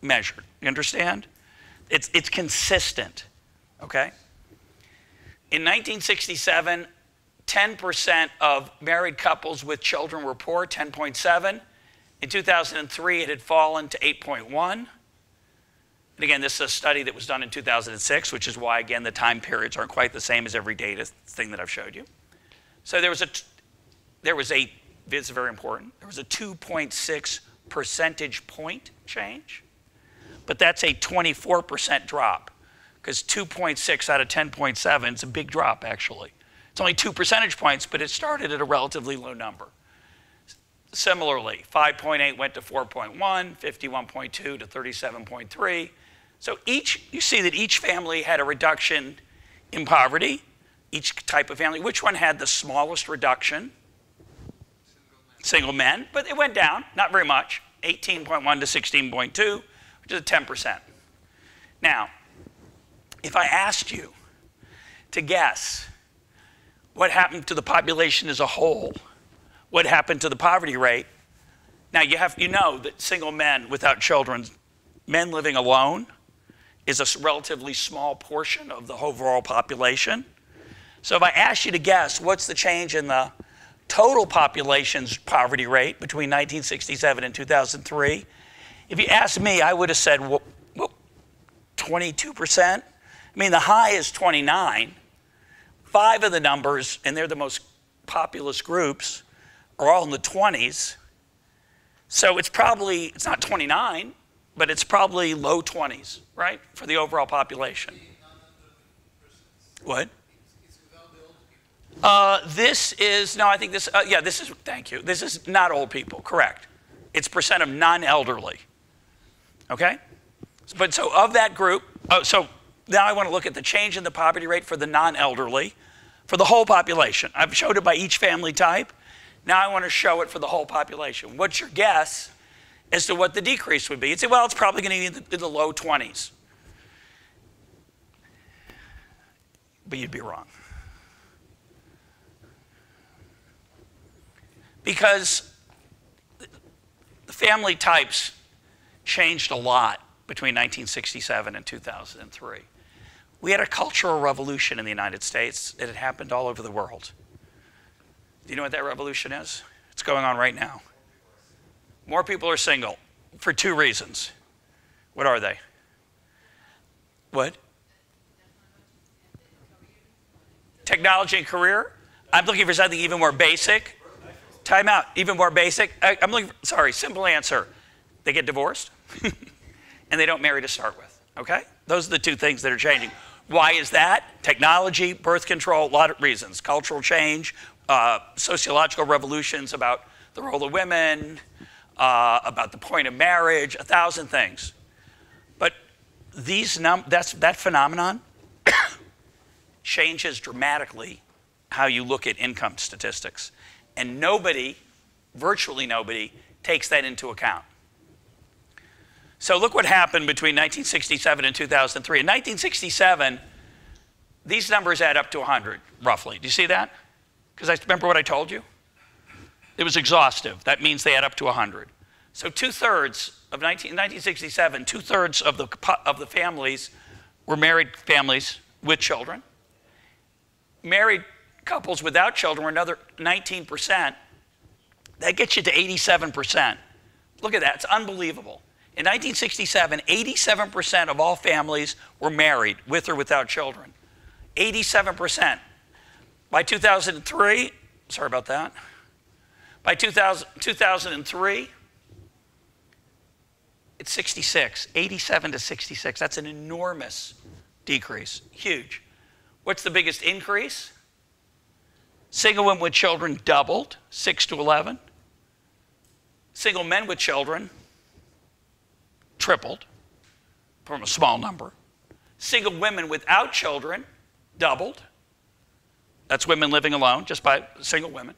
S1: measured. You understand? It's consistent, okay? In 1967, 10% of married couples with children were poor, 10.7. In 2003, it had fallen to 8.1. And again, this is a study that was done in 2006, which is why, again, the time periods aren't quite the same as every data thing that I've showed you. So there was a This is very important. There was a 2.6 percentage point change, but that's a 24% drop, because 2.6 out of 10.7 is a big drop, actually. It's only 2 percentage points, but it started at a relatively low number. Similarly, 5.8 went to 4.1, 51.2 to 37.3. So you see that each family had a reduction in poverty, each type of family. Which one had the smallest reduction? Single men, but it went down, not very much, 18.1 to 16.2, which is 10%. Now, if I asked you to guess what happened to the population as a whole, what happened to the poverty rate, now you know that single men without children, men living alone, is a relatively small portion of the overall population. So if I asked you to guess what's the change in the total population's poverty rate between 1967 and 2003, if you asked me, I would have said, well, 22%. I mean, the high is 29. 5 of the numbers, and they're the most populous groups, are all in the 20s. So it's not 29, but it's probably low 20s, right, for the overall population. What? This is, no, I think this, this is, thank you. This is not old people, correct. It's percent of non-elderly, okay? But so of that group, so now I want to look at the change in the poverty rate for the non-elderly, for the whole population. I've showed it by each family type. Now I want to show it for the whole population. What's your guess as to what the decrease would be? You'd say, well, it's probably going to be in the low 20s. But you'd be wrong. Because the family types changed a lot between 1967 and 2003. We had a cultural revolution in the United States. It had happened all over the world. Do you know what that revolution is? It's going on right now. More people are single for 2 reasons. What are they? What? Technology and career? I'm looking for something even more basic. Time out, even more basic. I'm looking for, sorry, simple answer. They get divorced and they don't marry to start with, okay? Those are the 2 things that are changing. Why is that? Technology, birth control, a lot of reasons. Cultural change, sociological revolutions about the role of women, about the point of marriage, 1,000 things. But that phenomenon changes dramatically how you look at income statistics. And nobody, virtually nobody, takes that into account. So look what happened between 1967 and 2003. In 1967, these numbers add up to 100, roughly. Do you see that? Because I remember what I told you? It was exhaustive. That means they add up to 100. So 2/3 of 1967, 2/3 of the families were married families with children. Married couples without children were another 19%. That gets you to 87%. Look at that, it's unbelievable. In 1967, 87% of all families were married with or without children. 87%. By 2003, sorry about that. By 2003, it's 66, 87 to 66. That's an enormous decrease, huge. What's the biggest increase? Single women with children doubled, 6 to 11. Single men with children tripled from a small number. Single women without children doubled. That's women living alone, just by single women.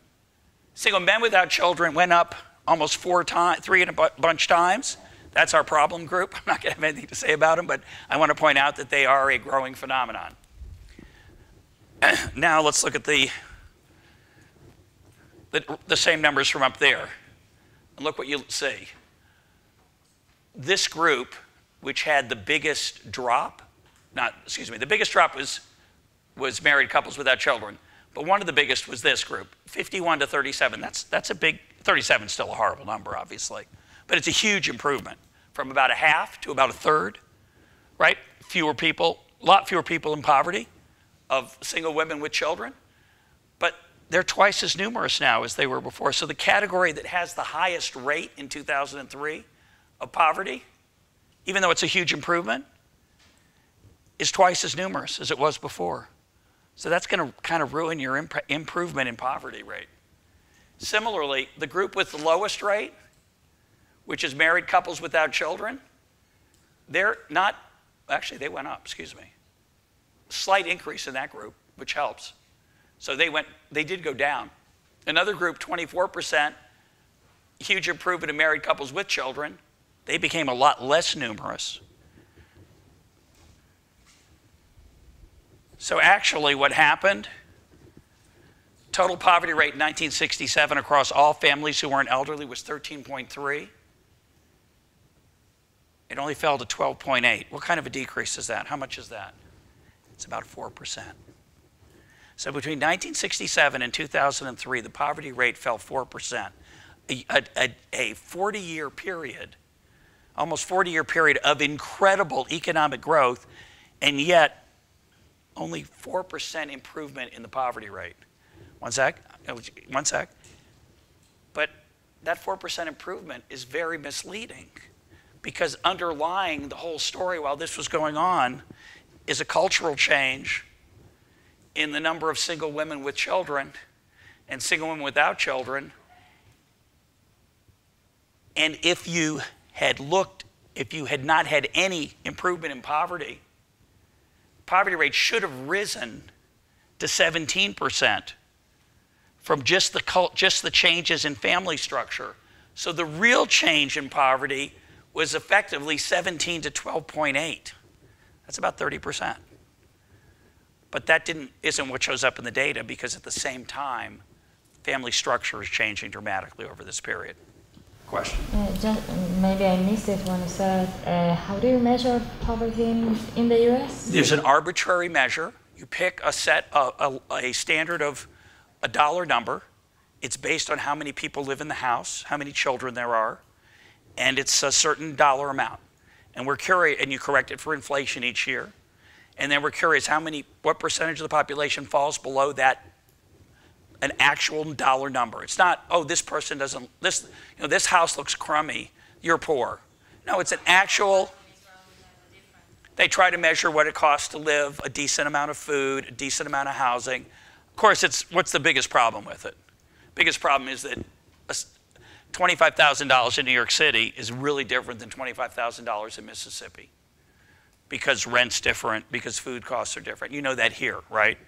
S1: Single men without children went up almost 3 and a bunch times. That's our problem group. I'm not going to have anything to say about them, but I want to point out that they are a growing phenomenon. Now let's look at the same numbers from up there. And look what you'll see. This group, which had the biggest drop, the biggest drop was married couples without children. But one of the biggest was this group, 51 to 37. That's a big, 37 is still a horrible number, obviously. But it's a huge improvement from about a half to about a third, right? A lot fewer people in poverty of single women with children. But they're twice as numerous now as they were before. So the category that has the highest rate in 2003 of poverty, even though it's a huge improvement, is twice as numerous as it was before. So that's going to kind of ruin your improvement in poverty rate. Similarly, the group with the lowest rate, which is married couples without children, they're not, actually they went up, excuse me. Slight increase in that group, which helps. So they did go down. Another group, 24%, huge improvement in married couples with children. They became a lot less numerous. So actually what happened, total poverty rate in 1967 across all families who weren't elderly was 13.3. It only fell to 12.8. What kind of a decrease is that? How much is that? It's about 4%. So between 1967 and 2003, the poverty rate fell 4%. A 40-year period, almost 40-year period of incredible economic growth, and yet only 4% improvement in the poverty rate. One sec. But that 4% improvement is very misleading, because underlying the whole story while this was going on is a cultural change in the number of single women with children and single women without children. And if you had not had any improvement in poverty, poverty rate should have risen to 17% from just the changes in family structure. So the real change in poverty was effectively 17 to 12.8. That's about 30%. But that isn't what shows up in the data, because at the same time, family structure is changing dramatically over this period. Question?
S6: Maybe I missed it when you said, how do you measure poverty in the US?
S1: There's an arbitrary measure. You pick a standard of a dollar number. It's based on how many people live in the house, how many children there are, and it's a certain dollar amount. And we're curious, and you correct it for inflation each year. And then we're curious what percentage of the population falls below that, an actual dollar number. It's not, oh, this person doesn't, this house looks crummy, you're poor. No, it's an actual, they try to measure what it costs to live, a decent amount of food, a decent amount of housing. Of course, what's the biggest problem with it? Biggest problem is that $25,000 in New York City is really different than $25,000 in Mississippi, because rent's different, because food costs are different. You know that here, right?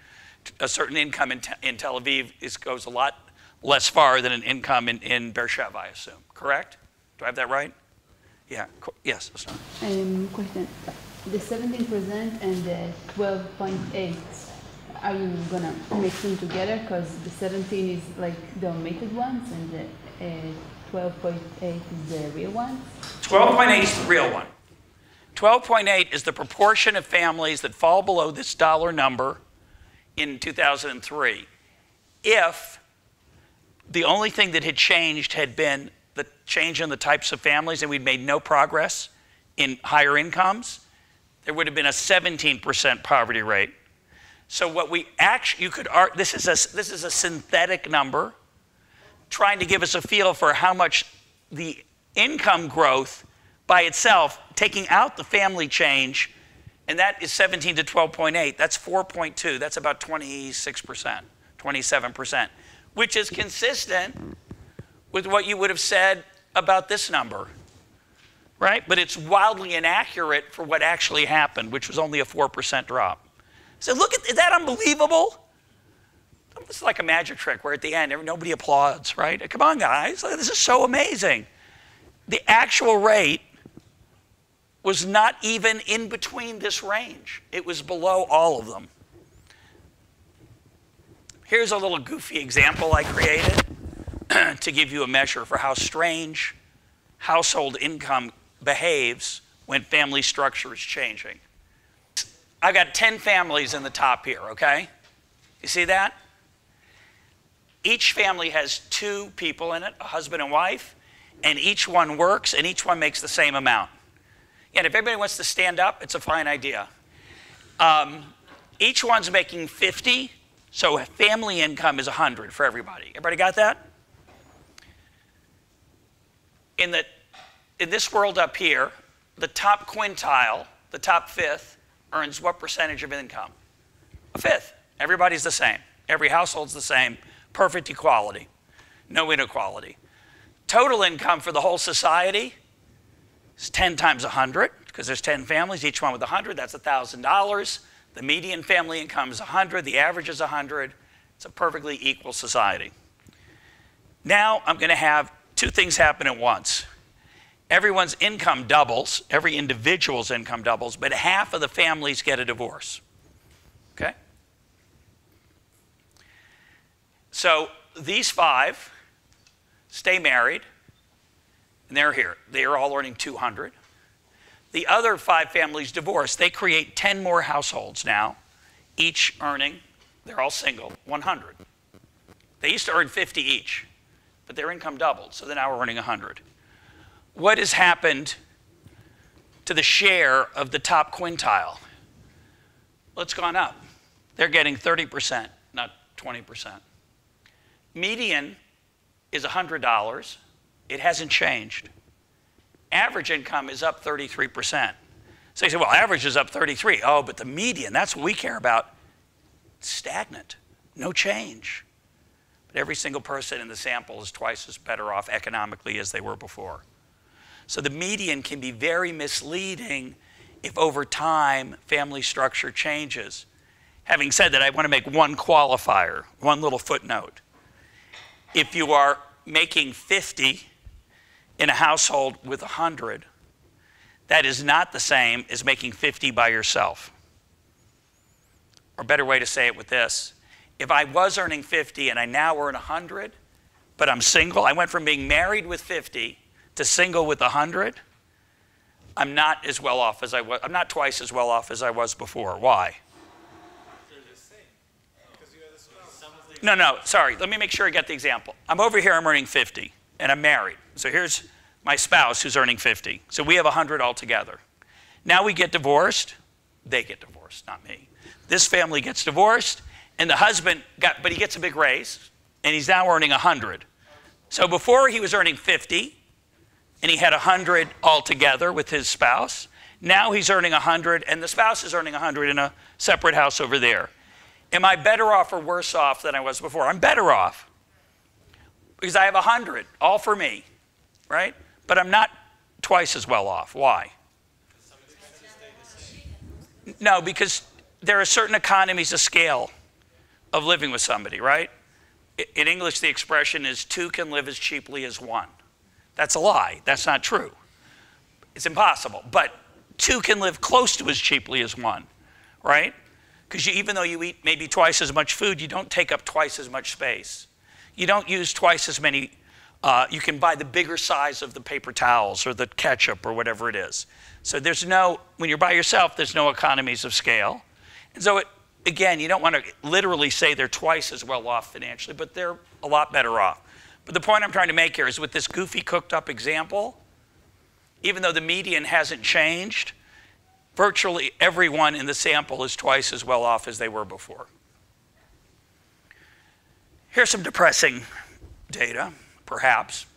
S1: A certain income in Tel Aviv goes a lot less far than an income in Beersheba, I assume. Correct? Do I have that right? Yeah. Yes.
S7: Question. The 17% and the 12.8, are you gonna mix them together? Because the 17 is like the omitted ones, and the 12.8 is the real one?
S1: 12.8 is the real one. 12.8 is the proportion of families that fall below this dollar number in 2003. If the only thing that had changed had been the change in the types of families, and we'd made no progress in higher incomes, there would have been a 17% poverty rate. So what we actually, this is a synthetic number trying to give us a feel for how much the income growth by itself, taking out the family change, and that is 17 to 12.8. That's 4.2. That's about 26%, 27%, which is consistent with what you would have said about this number, right? But it's wildly inaccurate for what actually happened, which was only a 4% drop. So look at, is that unbelievable? This is like a magic trick where at the end, nobody applauds, right? Come on, guys, this is so amazing. The actual rate was not even in between this range. It was below all of them. Here's a little goofy example I created to give you a measure for how strange household income behaves when family structure is changing. I've got 10 families in the top here, okay? You see that? Each family has 2 people in it, a husband and wife, and each one works, and each one makes the same amount. And if everybody wants to stand up, it's a fine idea. Each one's making 50 So family income is 100 for everybody. Everybody got that? In this world up here, the top quintile, the top fifth, earns what percentage of income? A fifth. Everybody's the same. Every household's the same. Perfect equality. No inequality. Total income for the whole society is 10 times 100, because there's 10 families, each one with 100, that's $1,000. The median family income is 100, the average is 100. It's a perfectly equal society. Now I'm going to have two things happen at once. Everyone's income doubles, every individual's income doubles, but half of the families get a divorce. Okay? So these five stay married, and they're here. They're all earning 200. The other five families divorce. They create 10 more households now, each earning, they're all single, 100. They used to earn 50 each, but their income doubled, so they're now earning 100. What has happened to the share of the top quintile? Well, it's gone up. They're getting 30%, not 20%. Median is $100. It hasn't changed. Average income is up 33%. So you say, well, average is up 33. Oh, but the median, that's what we care about. Stagnant, no change. But every single person in the sample is twice as better off economically as they were before. So the median can be very misleading if over time family structure changes. Having said that, I want to make one qualifier, one little footnote. If you are making 50 in a household with 100, that is not the same as making 50 by yourself. Or a better way to say it with this, if I was earning 50 and I now earn 100, but I'm single, I went from being married with 50 to single with 100, I'm not as well off as I was, I'm not twice as well off as I was before. Why? No, sorry, let me make sure I get the example. I'm over here, I'm earning 50, and I'm married. So here's my spouse who's earning 50. So we have 100 altogether. Now we get divorced, they get divorced, not me. This family gets divorced, and the husband but he gets a big raise, and he's now earning 100. So before he was earning 50, and he had 100 altogether with his spouse. Now he's earning 100, and the spouse is earning 100 in a separate house over there. Am I better off or worse off than I was before? I'm better off because I have 100, all for me, right? But I'm not twice as well off. Why? No, because there are certain economies of scale of living with somebody, right? In English, the expression is two can live as cheaply as one. That's a lie. That's not true. It's impossible. But two can live close to as cheaply as one, right? Because even though you eat maybe twice as much food, you don't take up twice as much space. You don't use twice as many, you can buy the bigger size of the paper towels or the ketchup or whatever it is. So there's no, when you're by yourself, there's no economies of scale. And so again, you don't want to literally say they're twice as well off financially, but they're a lot better off. But the point I'm trying to make here is with this goofy cooked up example, even though the median hasn't changed, virtually everyone in the sample is twice as well off as they were before. Here's some depressing data, perhaps.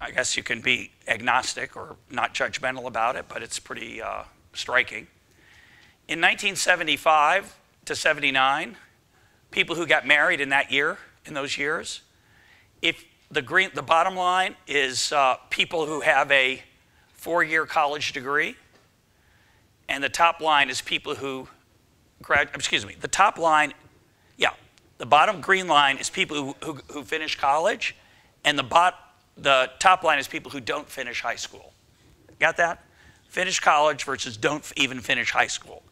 S1: I guess you can be agnostic or not judgmental about it, but it's pretty striking. In 1975 to 79, people who got married in that year, in those years, if the bottom line is people who have a 4-year college degree, and the top line is people who the top line, the bottom green line is people who finish college, and the top line is people who don't finish high school. Got that? Finish college versus don't even finish high school.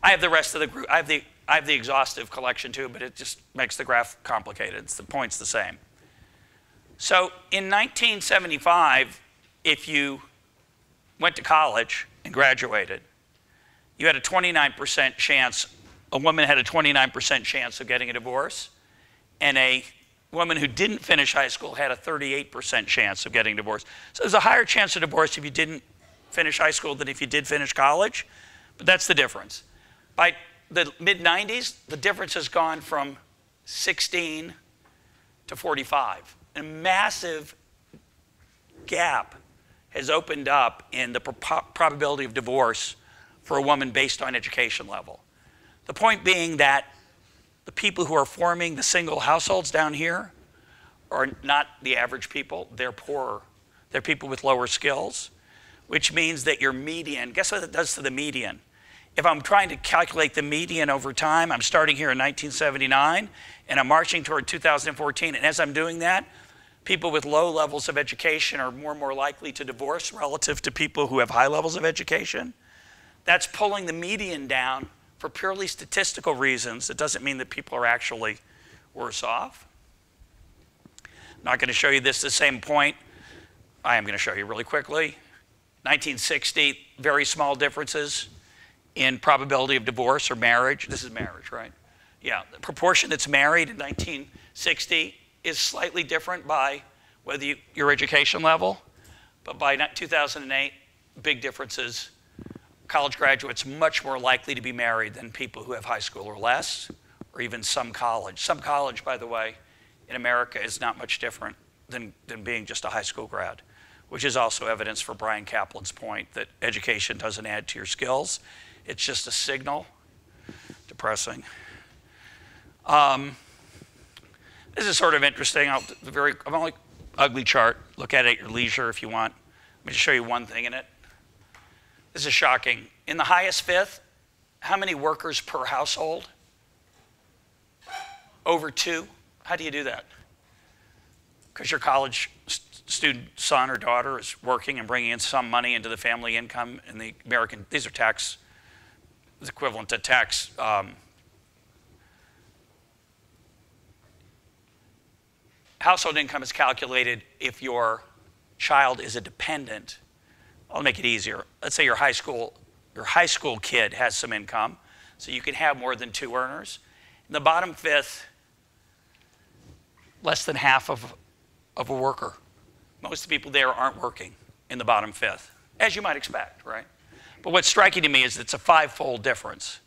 S1: I have the rest of the group. I have the exhaustive collection too, but it just makes the graph complicated. The point's the same. So in 1975, if you went to college and graduated, you had a 29% chance, a woman had a 29% chance of getting a divorce, and a woman who didn't finish high school had a 38% chance of getting divorced. So there's a higher chance of divorce if you didn't finish high school than if you did finish college, but that's the difference. By the mid-90s, the difference has gone from 16 to 45. A massive gap has opened up in the probability of divorce for a woman based on education level. The point being that the people who are forming the single households down here are not the average people, they're poorer. They're people with lower skills, which means that your median, guess what it does to the median? If I'm trying to calculate the median over time, I'm starting here in 1979, and I'm marching toward 2014, and as I'm doing that, people with low levels of education are more and more likely to divorce relative to people who have high levels of education. That's pulling the median down for purely statistical reasons. It doesn't mean that people are actually worse off. I'm not going to show you this at the same point. I am going to show you really quickly. 1960, very small differences in probability of divorce or marriage. This is marriage, right? Yeah, the proportion that's married in 1960 is slightly different by whether your education level, but by 2008, big differences. College graduates much more likely to be married than people who have high school or less, or even some college. Some college, by the way, in America is not much different than being just a high school grad, which is also evidence for Brian Kaplan's point that education doesn't add to your skills. It's just a signal. Depressing. This is sort of interesting. I'm only ugly chart. Look at it at your leisure if you want. Let me just show you one thing in it. This is shocking. In the highest fifth, how many workers per household? Over 2. How do you do that? Because your college student son or daughter is working and bringing in some money into the family income in the American, these are tax, it's equivalent to tax, household income is calculated if your child is a dependent. I'll make it easier. Let's say your high school kid has some income, so you can have more than 2 earners. In the bottom fifth, less than half of a worker. Most of the people there aren't working in the bottom fifth, as you might expect, right? But what's striking to me is it's a 5-fold difference.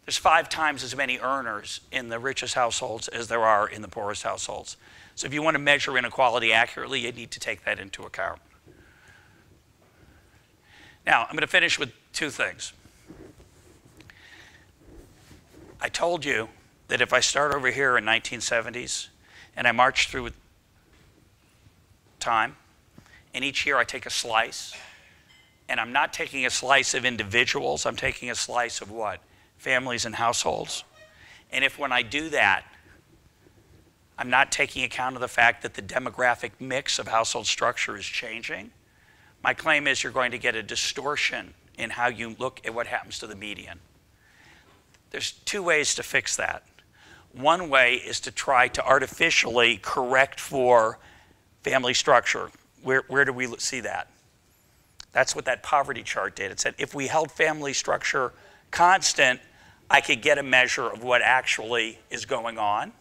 S1: There's 5 times as many earners in the richest households as there are in the poorest households. So if you want to measure inequality accurately, you need to take that into account. Now, I'm going to finish with 2 things. I told you that if I start over here in 1970s and I march through time, and each year I take a slice, and I'm not taking a slice of individuals, I'm taking a slice of what? Families and households. And if when I do that, I'm not taking account of the fact that the demographic mix of household structure is changing, my claim is you're going to get a distortion in how you look at what happens to the median. There's 2 ways to fix that. One way is to try to artificially correct for family structure. Where do we see that? That's what that poverty chart did. It said if we held family structure constant, I could get a measure of what actually is going on.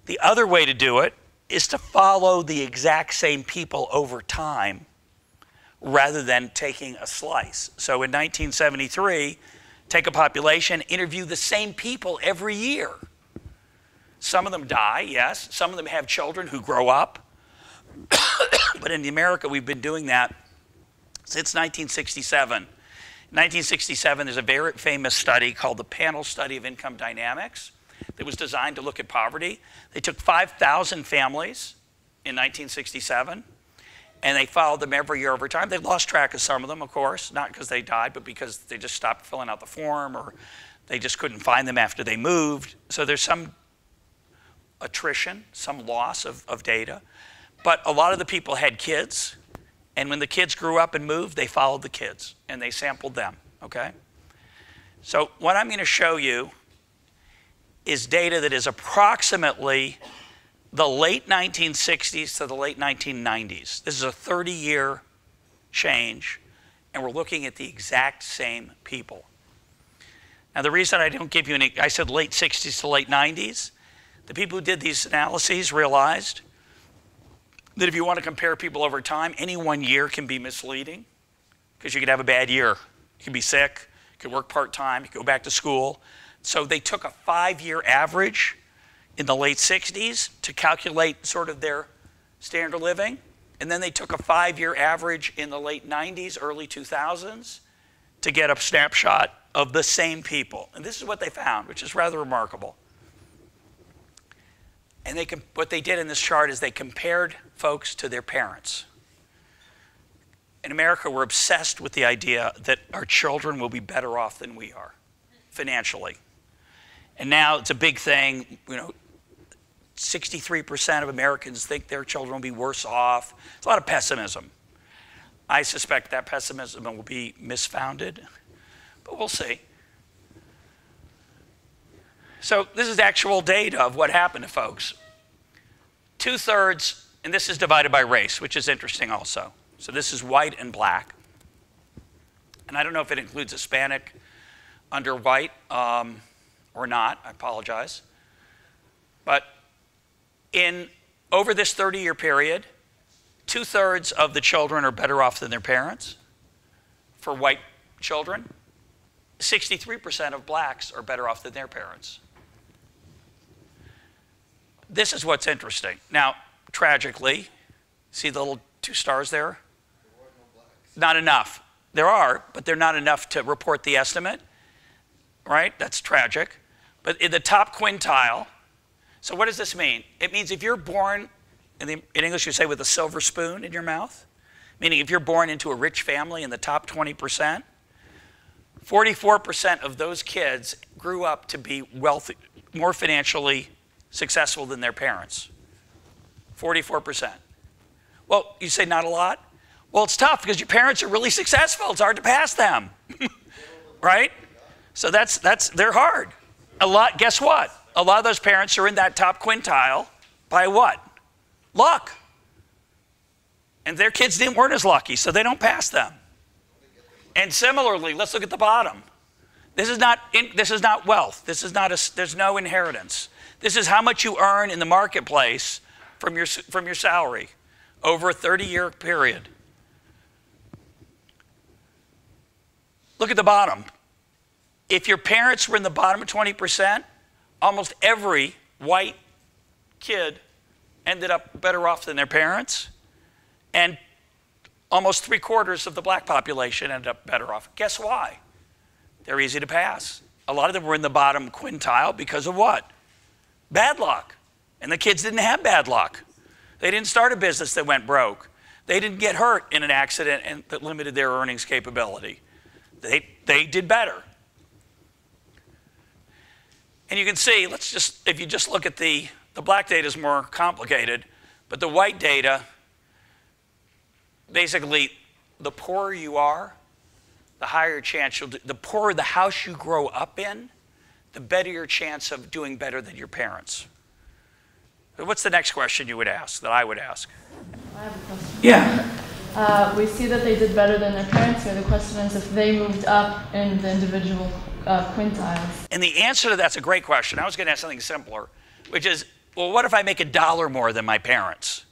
S1: The other way to do it is to follow the exact same people over time rather than taking a slice. So in 1973, take a population, interview the same people every year. Some of them die, yes. Some of them have children who grow up. But in America, we've been doing that since 1967. In 1967, there's a very famous study called the Panel Study of Income Dynamics that was designed to look at poverty. They took 5,000 families in 1967, and they followed them every year over time. They lost track of some of them, of course, not because they died, but because they just stopped filling out the form, or they just couldn't find them after they moved. So there's some attrition, some loss of data. But a lot of the people had kids, and when the kids grew up and moved, they followed the kids, and they sampled them, okay? So what I'm going to show you is data that is approximately the late 1960s to the late 1990s. This is a 30-year change, and we're looking at the exact same people. Now, the reason I don't give you any, I said late 60s to late 90s, the people who did these analyses realized that if you want to compare people over time, any one year can be misleading because you could have a bad year. You could be sick, You could work part-time, you could go back to school. So they took a 5-year average in the late 60s to calculate sort of their standard of living. And then they took a 5-year average in the late 90s, early 2000s to get a snapshot of the same people. And this is what they found, which is rather remarkable. And what they did in this chart is they compared folks to their parents. In America, we're obsessed with the idea that our children will be better off than we are financially. And now it's a big thing. 63% of Americans think their children will be worse off. It's a lot of pessimism. I suspect that pessimism will be misfounded, but we'll see. So this is actual data of what happened to folks. 2/3, and this is divided by race, which is interesting also. So this is white and black. And I don't know if it includes Hispanic under white or not. I apologize. But over this 30-year period, 2/3 of the children are better off than their parents for white children. 63% of blacks are better off than their parents. This is what's interesting. Now, tragically, see the little 2 stars there? Not enough. There are, but they're not enough to report the estimate, right? That's tragic. But in the top quintile, so what does this mean? It means if you're born, in English you say with a silver spoon in your mouth, meaning if you're born into a rich family in the top 20%, 44% of those kids grew up to be wealthy, more financially successful than their parents. 44%. Well, you say not a lot? Well, it's tough because your parents are really successful. It's hard to pass them, right? So they're hard. Guess what? A lot of those parents are in that top quintile by what? Luck. And their kids weren't as lucky, so they don't pass them. And similarly, let's look at the bottom. This is not wealth. There's no inheritance. This is how much you earn in the marketplace from your salary over a 30-year period. Look at the bottom. If your parents were in the bottom of 20%, almost every white kid ended up better off than their parents, and almost 3/4 of the black population ended up better off. Guess why? They're easy to pass. A lot of them were in the bottom quintile because of what? Bad luck. And the kids didn't have bad luck. They didn't start a business that went broke. They didn't get hurt in an accident that limited their earnings capability. They did better. And you can see, if you just look at the black data is more complicated, but the white data, basically, the poorer you are, the higher chance the poorer the house you grow up in, the better your chance of doing better than your parents. What's the next question you would ask, that I would ask?
S3: I have a question.
S1: Yeah.
S3: We see that they did better than their parents here. The question is if they moved up in the individual quintiles.
S1: And the answer to that's a great question. I was going to ask something simpler, which is, well, what if I make $1 more than my parents?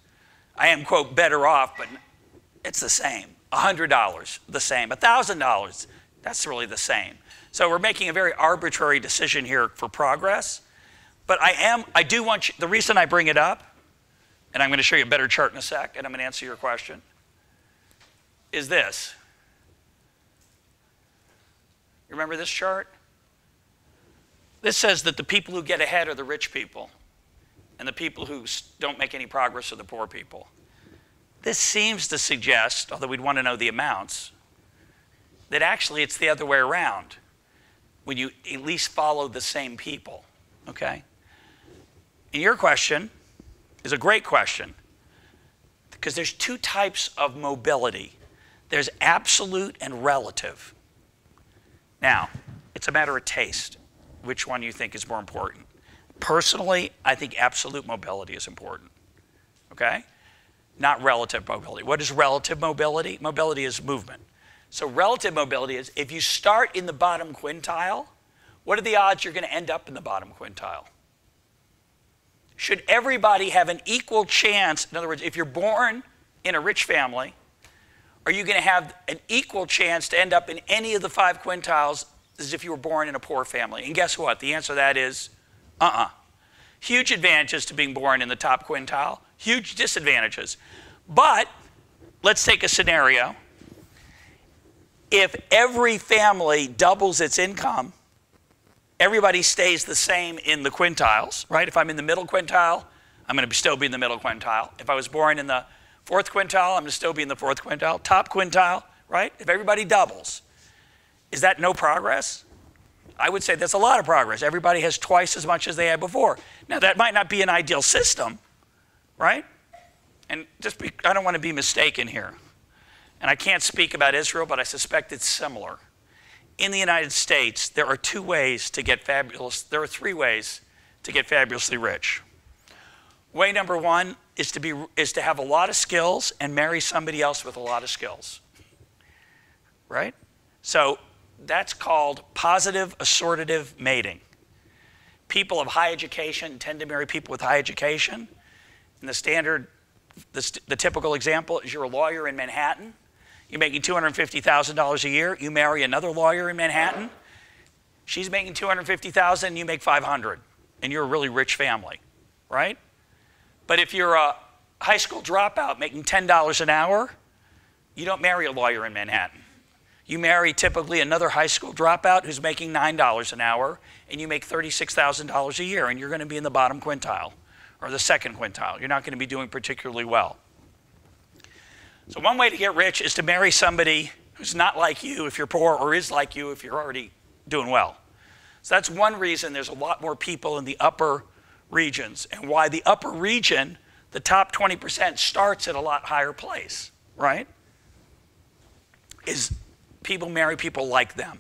S1: I am, quote, better off, but it's the same. $100, the same. $1,000, that's really the same. So we're making a very arbitrary decision here for progress. But I do want you, the reason I bring it up, and I'm going to show you a better chart in a sec, and I'm going to answer your question, is this. You remember this chart? This says that the people who get ahead are the rich people, and the people who don't make any progress are the poor people. This seems to suggest, although we'd want to know the amounts, that actually it's the other way around, when you at least follow the same people, okay? And your question is a great question, because there's 2 types of mobility. There's absolute and relative. Now, it's a matter of taste, which one you think is more important. Personally, I think absolute mobility is important, okay? Not relative mobility. What is relative mobility? Mobility is movement. So relative mobility is if you start in the bottom quintile, what are the odds you're going to end up in the bottom quintile? Should everybody have an equal chance? In other words, if you're born in a rich family, are you going to have an equal chance to end up in any of the 5 quintiles as if you were born in a poor family. And guess what? The answer to that is, Huge advantages to being born in the top quintile, huge disadvantages. But let's take a scenario. If every family doubles its income, everybody stays the same in the quintiles, right? If I'm in the middle quintile, I'm going to still be in the middle quintile. If I was born in the fourth quintile, I'm going to still be in the fourth quintile. Top quintile, right? If everybody doubles, is that no progress? I would say that's a lot of progress. Everybody has twice as much as they had before. Now, that might not be an ideal system, right? And I don't want to be mistaken here. And I can't speak about Israel, but I suspect it's similar. In the United States, there are three ways to get fabulously rich. Way number one is to have a lot of skills and marry somebody else with a lot of skills, right? So that's called positive assortative mating. People of high education tend to marry people with high education. And the typical example is you're a lawyer in Manhattan. You're making $250,000 a year. You marry another lawyer in Manhattan. She's making $250,000, you make $500, and you're a really rich family, right? But if you're a high school dropout making $10 an hour, you don't marry a lawyer in Manhattan. You marry typically another high school dropout who's making $9 an hour, and you make $36,000 a year, and you're going to be in the bottom quintile or the second quintile. You're not going to be doing particularly well. So one way to get rich is to marry somebody who's not like you if you're poor, or is like you if you're already doing well. So that's one reason there's a lot more people in the upper regions, and why the upper region, the top 20%, starts at a lot higher place, right? Is people marry people like them.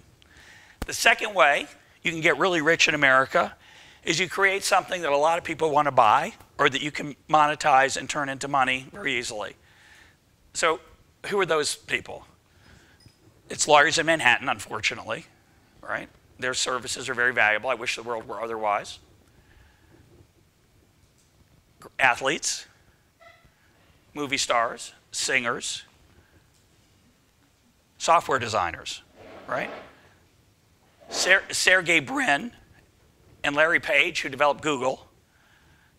S1: The second way you can get really rich in America is you create something that a lot of people want to buy, or that you can monetize and turn into money very easily. So who are those people? It's lawyers in Manhattan, unfortunately, right? Their services are very valuable. I wish the world were otherwise. Athletes, movie stars, singers, software designers, right? Sergey Brin and Larry Page, who developed Google,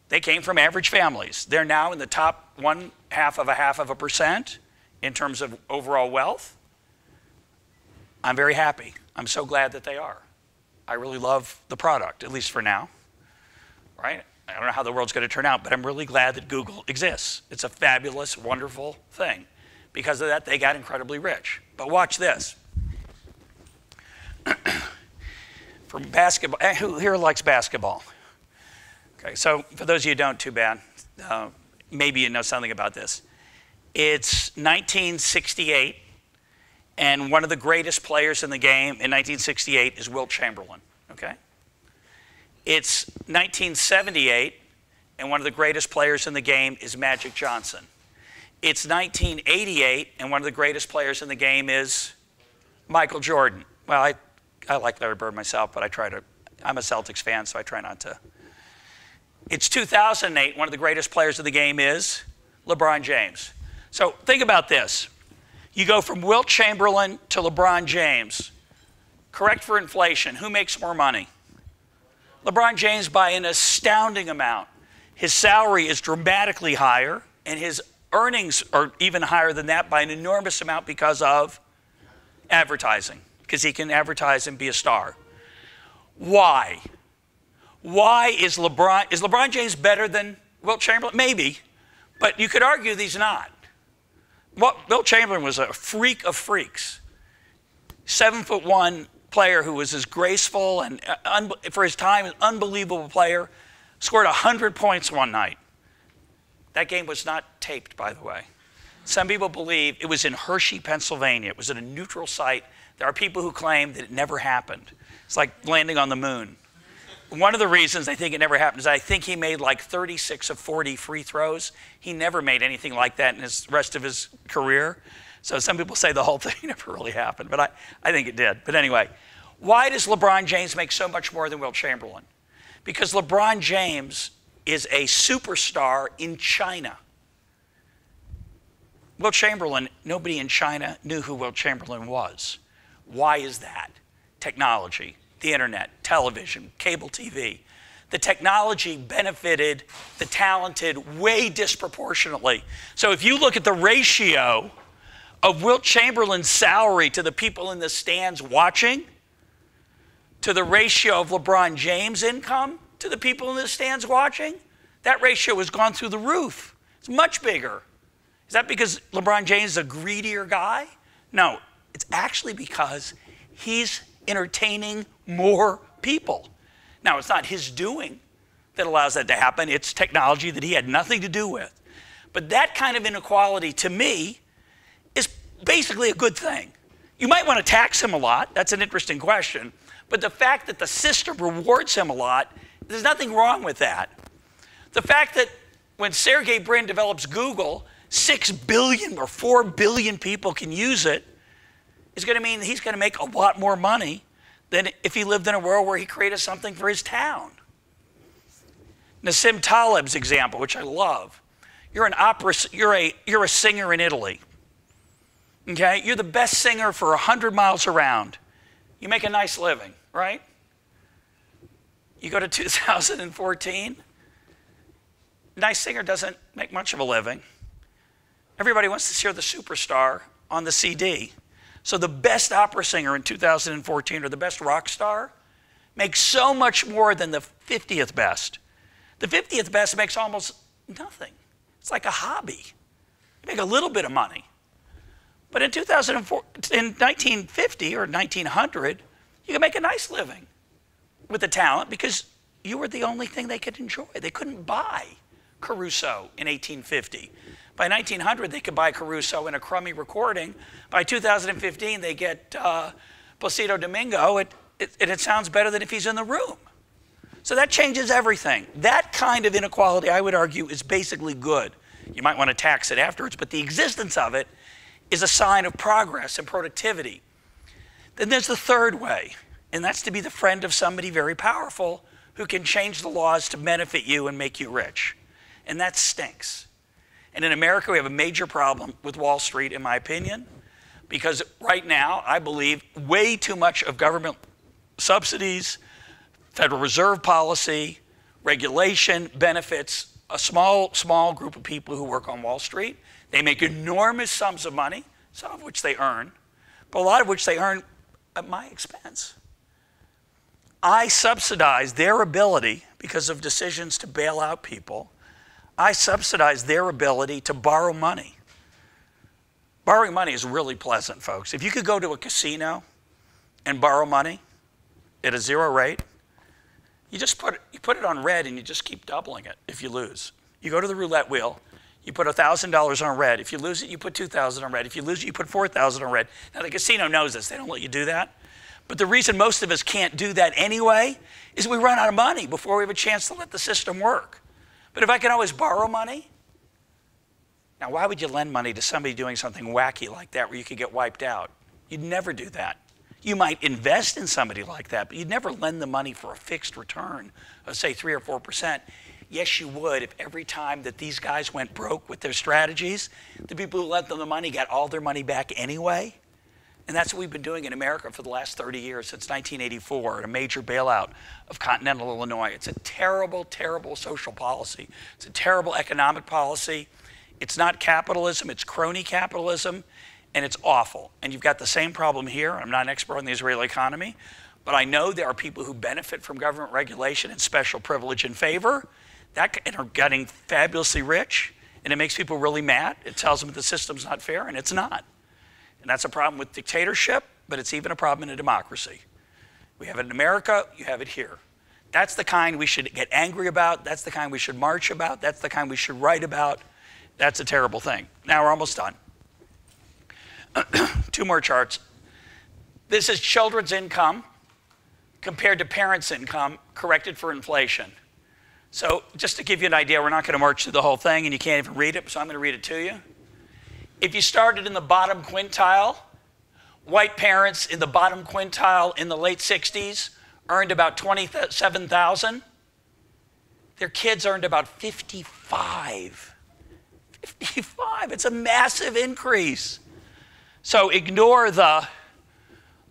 S1: they came from average families. They're now in the top 0.5% in terms of overall wealth. I'm very happy. I'm so glad that they are. I really love the product, at least for now, right? I don't know how the world's going to turn out, but I'm really glad that Google exists. It's a fabulous, wonderful thing. Because of that, they got incredibly rich. But watch this. From basketball, who here likes basketball? Okay, so for those of you who don't, too bad. Maybe you know something about this. It's 1968, and one of the greatest players in the game in 1968 is Wilt Chamberlain, okay? It's 1978, and one of the greatest players in the game is Magic Johnson. It's 1988, and one of the greatest players in the game is Michael Jordan. Well, I like Larry Bird myself, but I'm a Celtics fan, so I try not to. It's 2008, one of the greatest players of the game is LeBron James. So think about this. You go from Wilt Chamberlain to LeBron James. Correct for inflation, who makes more money? LeBron James by an astounding amount. His salary is dramatically higher, and his earnings are even higher than that by an enormous amount because of advertising, because he can advertise and be a star. Why? Why is LeBron James better than Wilt Chamberlain? Maybe, but you could argue that he's not. Wilt Chamberlain was a freak of freaks. 7'1" player who was as graceful and for his time, an unbelievable player, scored 100 points one night. That game was not taped, by the way. Some people believe it was in Hershey, Pennsylvania. It was at a neutral site. There are people who claim that it never happened. It's like landing on the moon. One of the reasons I think it never happened is I think he made like 36 of 40 free throws. He never made anything like that in the rest of his career. So some people say the whole thing never really happened, but I think it did. But anyway, why does LeBron James make so much more than Wilt Chamberlain? Because LeBron James is a superstar in China. Wilt Chamberlain, nobody in China knew who Wilt Chamberlain was. Why is that? technology, the internet, television, cable TV. The technology benefited the talented way disproportionately. So if you look at the ratio of Wilt Chamberlain's salary to the people in the stands watching, to the ratio of LeBron James' income to the people in the stands watching, that ratio has gone through the roof. It's much bigger. Is that because LeBron James is a greedier guy? No, it's actually because he's entertaining more people. Now, it's not his doing that allows that to happen. It's technology that he had nothing to do with. But that kind of inequality, to me, is basically a good thing. You might want to tax him a lot. That's an interesting question. But the fact that the system rewards him a lot, there's nothing wrong with that. The fact that when Sergey Brin develops Google, 6 billion or 4 billion people can use it is going to mean he's going to make a lot more money than if he lived in a world where he created something for his town. Nassim Taleb's example, which I love. You're a singer in Italy. Okay? You're the best singer for 100 miles around. You make a nice living, right? You go to 2014, nice singer doesn't make much of a living. Everybody wants to hear the superstar on the CD. So the best opera singer in 2014 or the best rock star makes so much more than the 50th best. The 50th best makes almost nothing. It's like a hobby. You make a little bit of money. But in 1950 or 1900, you could make a nice living with the talent because you were the only thing they could enjoy. They couldn't buy Caruso in 1850. By 1900, they could buy Caruso in a crummy recording. By 2015, they get Placido Domingo, and it sounds better than if he's in the room. So that changes everything. That kind of inequality, I would argue, is basically good. You might want to tax it afterwards, but the existence of it is a sign of progress and productivity. Then there's the third way, and that's to be the friend of somebody very powerful who can change the laws to benefit you and make you rich. And that stinks. And in America, we have a major problem with Wall Street, in my opinion, because right now, I believe way too much of government subsidies, Federal Reserve policy, regulation benefits a small group of people who work on Wall Street. They make enormous sums of money, some of which they earn, but a lot of which they earn at my expense. I subsidize their ability, because of decisions to bail out people, I subsidize their ability to borrow money. Borrowing money is really pleasant, folks. If you could go to a casino and borrow money at a 0 rate, you put it on red and you just keep doubling it if you lose. You go to the roulette wheel, you put $1,000 on red. If you lose it, you put $2,000 on red. If you lose it, you put $4,000 on red. Now the casino knows this, they don't let you do that. But the reason most of us can't do that anyway is we run out of money before we have a chance to let the system work. But if I can always borrow money, now why would you lend money to somebody doing something wacky like that where you could get wiped out? You'd never do that. You might invest in somebody like that, but you'd never lend the money for a fixed return of say 3 or 4%. Yes, you would if every time that these guys went broke with their strategies, the people who lent them the money got all their money back anyway. And that's what we've been doing in America for the last 30 years, since 1984, a major bailout of continental Illinois. It's a terrible, terrible social policy. It's a terrible economic policy. It's not capitalism, it's crony capitalism, and it's awful. And you've got the same problem here. I'm not an expert on the Israeli economy, but I know there are people who benefit from government regulation and special privilege and favor and are getting fabulously rich, and it makes people really mad. It tells them the system's not fair, and it's not. And that's a problem with dictatorship, but it's even a problem in a democracy. We have it in America, you have it here. That's the kind we should get angry about. That's the kind we should march about. That's the kind we should write about. That's a terrible thing. Now we're almost done. 2 more charts. This is children's income compared to parents' income corrected for inflation. So just to give you an idea, we're not going to march through the whole thing and you can't even read it, so I'm going to read it to you. If you started in the bottom quintile, white parents in the bottom quintile in the late 60s earned about $27,000. Their kids earned about 55. 55, it's a massive increase. So ignore the,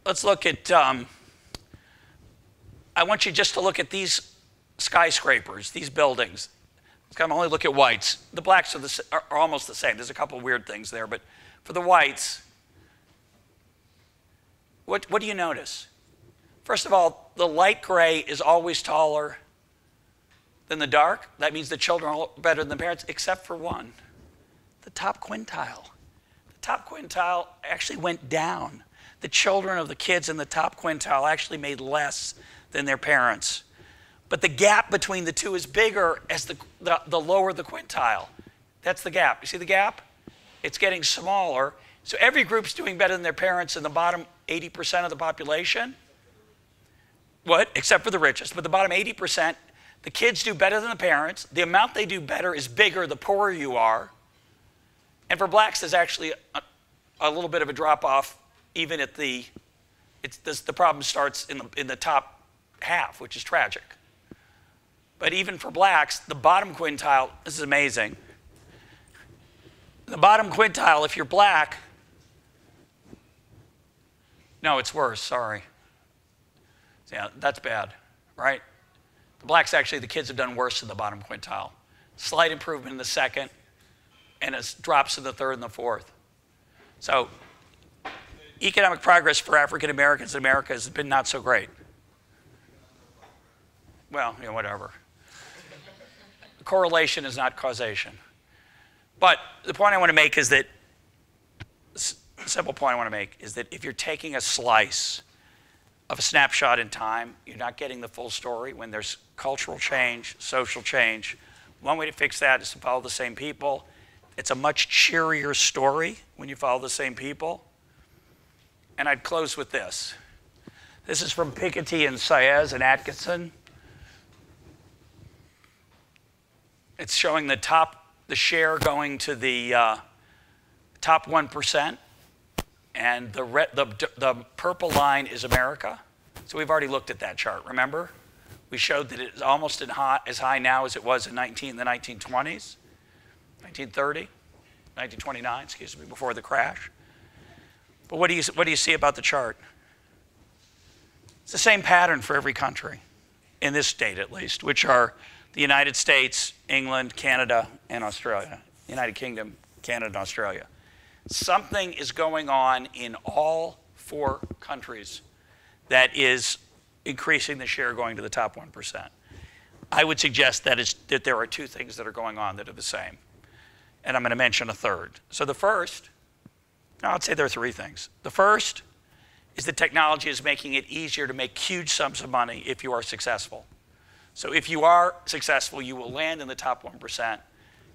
S1: let's look at I want you just to look at these skyscrapers, these buildings. I'm only look at whites. The blacks are almost the same. There's a couple of weird things there, but for the whites, what do you notice? First of all, the light gray is always taller than the dark. That means the children are better than the parents, except for one, the top quintile. The top quintile actually went down. The children of the kids in the top quintile actually made less than their parents. But the gap between the two is bigger as the lower the quintile. That's the gap. You see the gap? It's getting smaller. So every group's doing better than their parents in the bottom 80% of the population. What? Except for the richest. But the bottom 80%, the kids do better than the parents. The amount they do better is bigger the poorer you are. And for blacks, there's actually a little bit of a drop-off even at the problem starts in the top half, which is tragic. But even for blacks, the bottom quintile, this is amazing. The bottom quintile, if you're black, no, it's worse, sorry. Yeah, that's bad, right? The blacks actually, the kids have done worse in the bottom quintile. Slight improvement in the second, and it drops in the third and the fourth. So economic progress for African Americans in America has been not so great. Well, you know, whatever. Correlation is not causation. But the point I want to make is that, the simple point I want to make is that if you're taking a slice of a snapshot in time, you're not getting the full story. When there's cultural change, social change, one way to fix that is to follow the same people. It's a much cheerier story when you follow the same people. And I'd close with this. This is from Piketty and Saez and Atkinson. It's showing the share going to the top 1%, and the purple line is America. So we've already looked at that chart, remember? We showed that it's almost as high now as it was in the 1920s, 1930, 1929, excuse me, before the crash. But what do you see about the chart? It's the same pattern for every country, in this state at least, which are the United States, England, Canada, and Australia. United Kingdom, Canada, and Australia. Something is going on in all 4 countries that is increasing the share going to the top 1%. I would suggest that there are 2 things that are going on that are the same. And I'm going to mention a third. So the first, I'd say there are 3 things. The first is that technology is making it easier to make huge sums of money if you are successful. So if you are successful, you will land in the top 1%.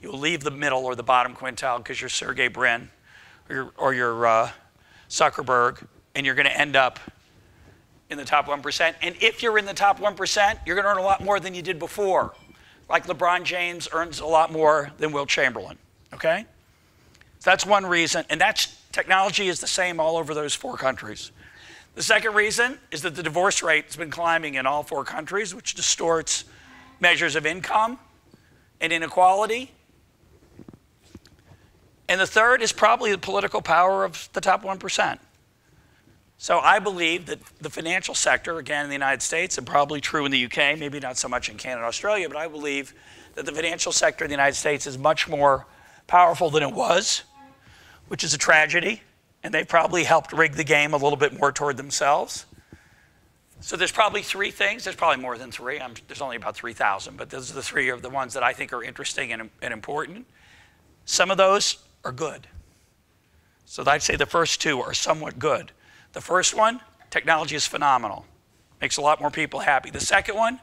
S1: You will leave the middle or the bottom quintile because you're Sergey Brin or you're Zuckerberg, and you're going to end up in the top 1%. And if you're in the top 1%, you're going to earn a lot more than you did before. Like LeBron James earns a lot more than Will Chamberlain, okay? So that's one reason, and technology is the same all over those 4 countries. The second reason is that the divorce rate has been climbing in all 4 countries, which distorts measures of income and inequality. And the third is probably the political power of the top 1%. So I believe that the financial sector, again in the United States, and probably true in the UK, maybe not so much in Canada and Australia, but I believe that the financial sector in the United States is much more powerful than it was, which is a tragedy. And they probably helped rig the game a little bit more toward themselves. So there's probably 3 things. There's probably more than 3. There's only about 3,000, but those are the 3 of the ones that I think are interesting and important. Some of those are good. So I'd say the first 2 are somewhat good. The first one, technology is phenomenal. Makes a lot more people happy. The second one,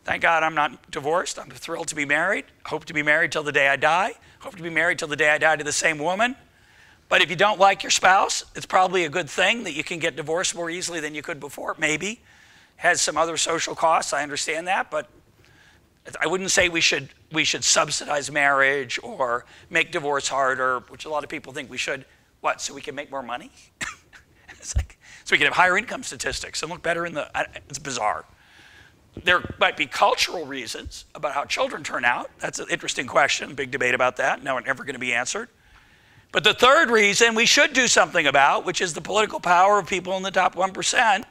S1: thank God I'm not divorced. I'm thrilled to be married. Hope to be married till the day I die. Hope to be married till the day I die to the same woman. But if you don't like your spouse, it's probably a good thing that you can get divorced more easily than you could before, maybe. Has some other social costs, I understand that, but I wouldn't say we should subsidize marriage or make divorce harder, which a lot of people think we should. What, so we can make more money? It's like, so we can have higher income statistics and look better it's bizarre. There might be cultural reasons about how children turn out. That's an interesting question, big debate about that, never going to be answered. But the third reason we should do something about, which is the political power of people in the top 1%,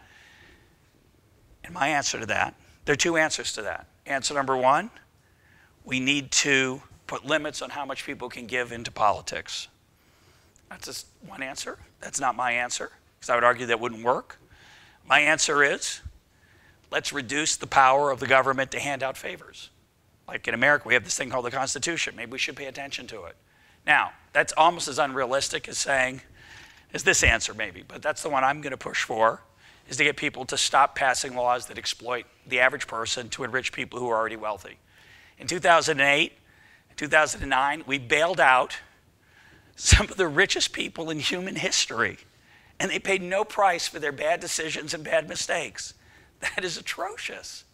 S1: And my answer to that, there are two answers to that. Answer number one, we need to put limits on how much people can give into politics. That's just one answer. That's not my answer, because I would argue that wouldn't work. My answer is, let's reduce the power of the government to hand out favors. Like in America, we have this thing called the Constitution. Maybe we should pay attention to it. Now, that's almost as unrealistic as saying, as this answer maybe, but that's the one I'm going to push for, is to get people to stop passing laws that exploit the average person to enrich people who are already wealthy. In 2008, 2009, we bailed out some of the richest people in human history, and they paid no price for their bad decisions and bad mistakes. That is atrocious.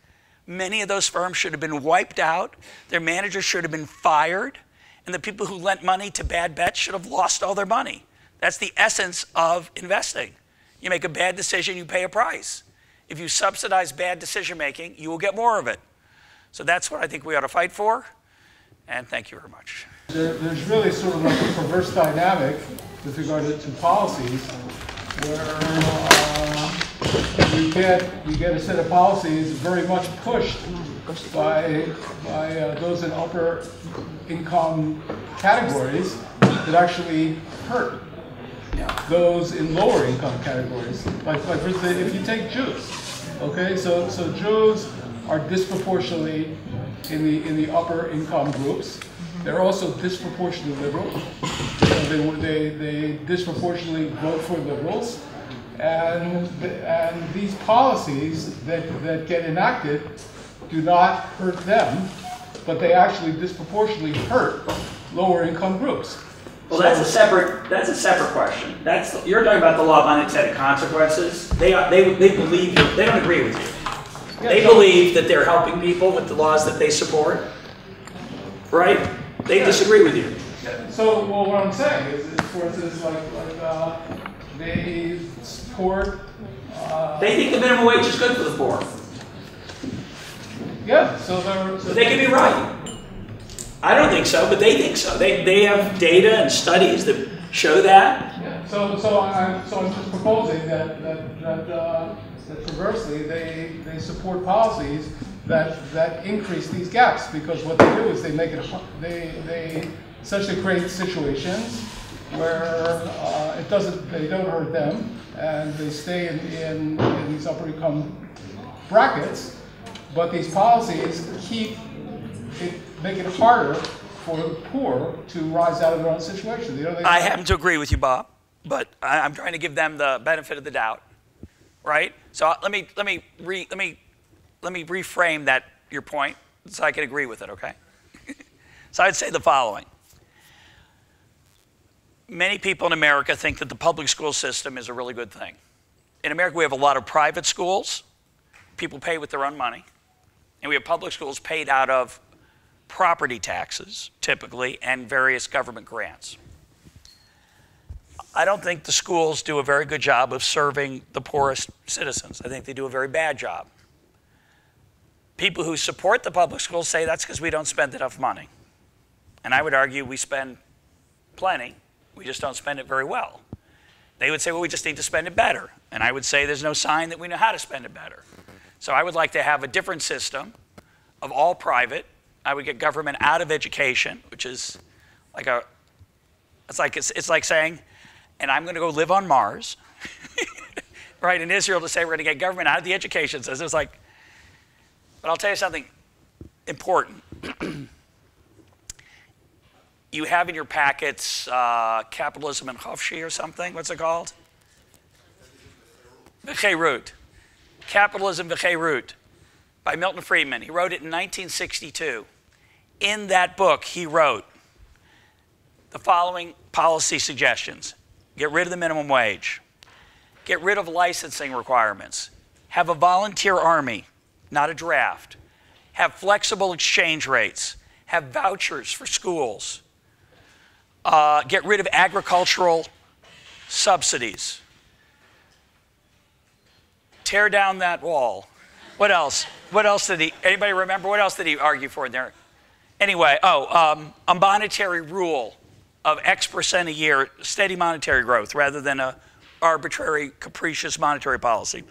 S1: Many of those firms should have been wiped out, their managers should have been fired, and the people who lent money to bad bets should have lost all their money. That's the essence of investing. You make a bad decision, you pay a price. If you subsidize bad decision making, you will get more of it. So that's what I think we ought to fight for, and thank you very much.
S5: There's really sort of like a perverse dynamic with regard to policies where you get a set of policies very much pushed by those in upper income categories that actually hurt those in lower income categories. Like for instance, if you take Jews, okay, so Jews are disproportionately in the upper income groups. They're also disproportionately liberal. They disproportionately vote for liberals, and these policies that get enacted do not hurt them, but they actually disproportionately hurt lower income groups.
S1: Well, that's a separate question. You're talking about the law of unintended consequences. They believe they don't agree with you. They believe that they're helping people with the laws that they support, right? They disagree with you.
S5: So, well, what I'm saying is for instance, like they support.
S1: They think the minimum wage is good for the poor.
S5: Yeah,
S1: But they can be right. I don't think so, but they think so. They have data and studies that show that.
S5: Yeah. So I'm just proposing that perversely they support policies that increase these gaps, because what they do is they make it they essentially create situations where they don't hurt them and they stay in these upper income brackets, but these policies make it harder for the poor to rise out of their own situation.
S1: I happen to agree with you, Bob, but I'm trying to give them the benefit of the doubt, right? So let me reframe that your point so I can agree with it, okay? So I'd say the following. Many people in America think that the public school system is a really good thing. In America, we have a lot of private schools. People pay with their own money. And we have public schools paid out of property taxes, typically, and various government grants. I don't think the schools do a very good job of serving the poorest citizens. I think they do a very bad job. People who support the public schools say that's because we don't spend enough money. And I would argue we spend plenty, we just don't spend it very well. They would say, well, we just need to spend it better. And I would say there's no sign that we know how to spend it better. So I would like to have a different system of all private. I would get government out of education, which is like it's like saying, and I'm going to go live on Mars, right? In Israel, to say we're going to get government out of the education system, it's like, but I'll tell you something important. You have in your packets Capitalism and Chofshi or something. What's it called? V'cheirut. Capitalism V'cheirut by Milton Friedman. He wrote it in 1962. In that book, he wrote the following policy suggestions. Get rid of the minimum wage. Get rid of licensing requirements. Have a volunteer army, not a draft. Have flexible exchange rates. Have vouchers for schools. Get rid of agricultural subsidies. Tear down that wall. What else? What else did he, anybody remember? What else did he argue for in there? Anyway, a monetary rule of X% a year, steady monetary growth, rather than a arbitrary, capricious monetary policy.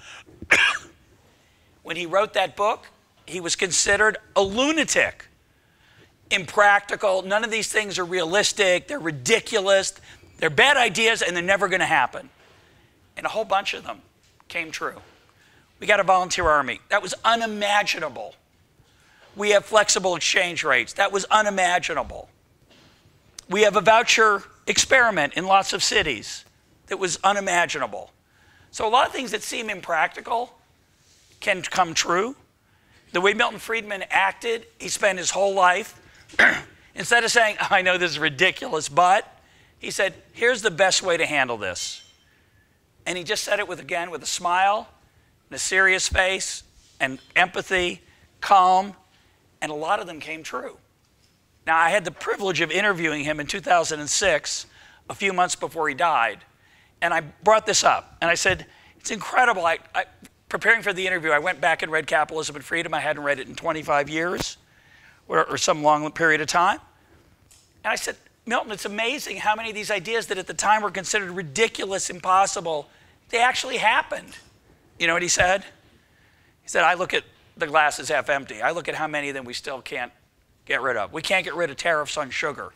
S1: when he wrote that book, he was considered a lunatic. Impractical, none of these things are realistic, they're ridiculous, they're bad ideas, and they're never going to happen. And a whole bunch of them came true. We got a volunteer army. That was unimaginable. We have flexible exchange rates. That was unimaginable. We have a voucher experiment in lots of cities. That was unimaginable. So a lot of things that seem impractical can come true. The way Milton Friedman acted, he spent his whole life, instead of saying, I know this is ridiculous, but, he said, here's the best way to handle this. And he just said it with a smile, and a serious face, and empathy, calm, and a lot of them came true. Now, I had the privilege of interviewing him in 2006, a few months before he died, and I brought this up, and I said, it's incredible. Preparing for the interview, I went back and read Capitalism and Freedom. I hadn't read it in 25 years, or some long period of time. And I said, Milton, it's amazing how many of these ideas that at the time were considered ridiculous, impossible, they actually happened. You know what he said? He said, I look at the glass as half empty. I look at how many of them we still can't get rid of. We can't get rid of tariffs on sugar.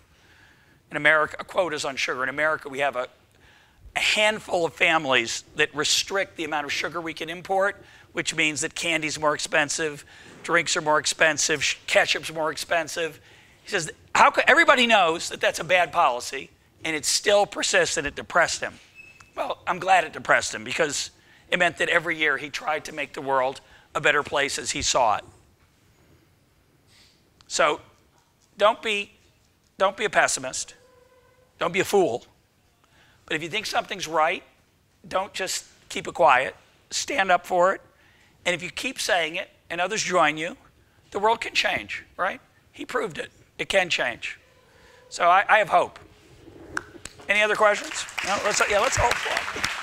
S1: In America, quotas on sugar. In America, we have a handful of families that restrict the amount of sugar we can import, which means that candy's more expensive, drinks are more expensive, ketchup's more expensive. He says, everybody knows that that's a bad policy, and it still persists, and it depressed him. Well, I'm glad it depressed him, because it meant that every year he tried to make the world a better place as he saw it. So don't be a pessimist. Don't be a fool. But if you think something's right, don't just keep it quiet. Stand up for it. And if you keep saying it and others join you, the world can change, right? He proved it. It can change. So I have hope. Any other questions? No? Let's hope.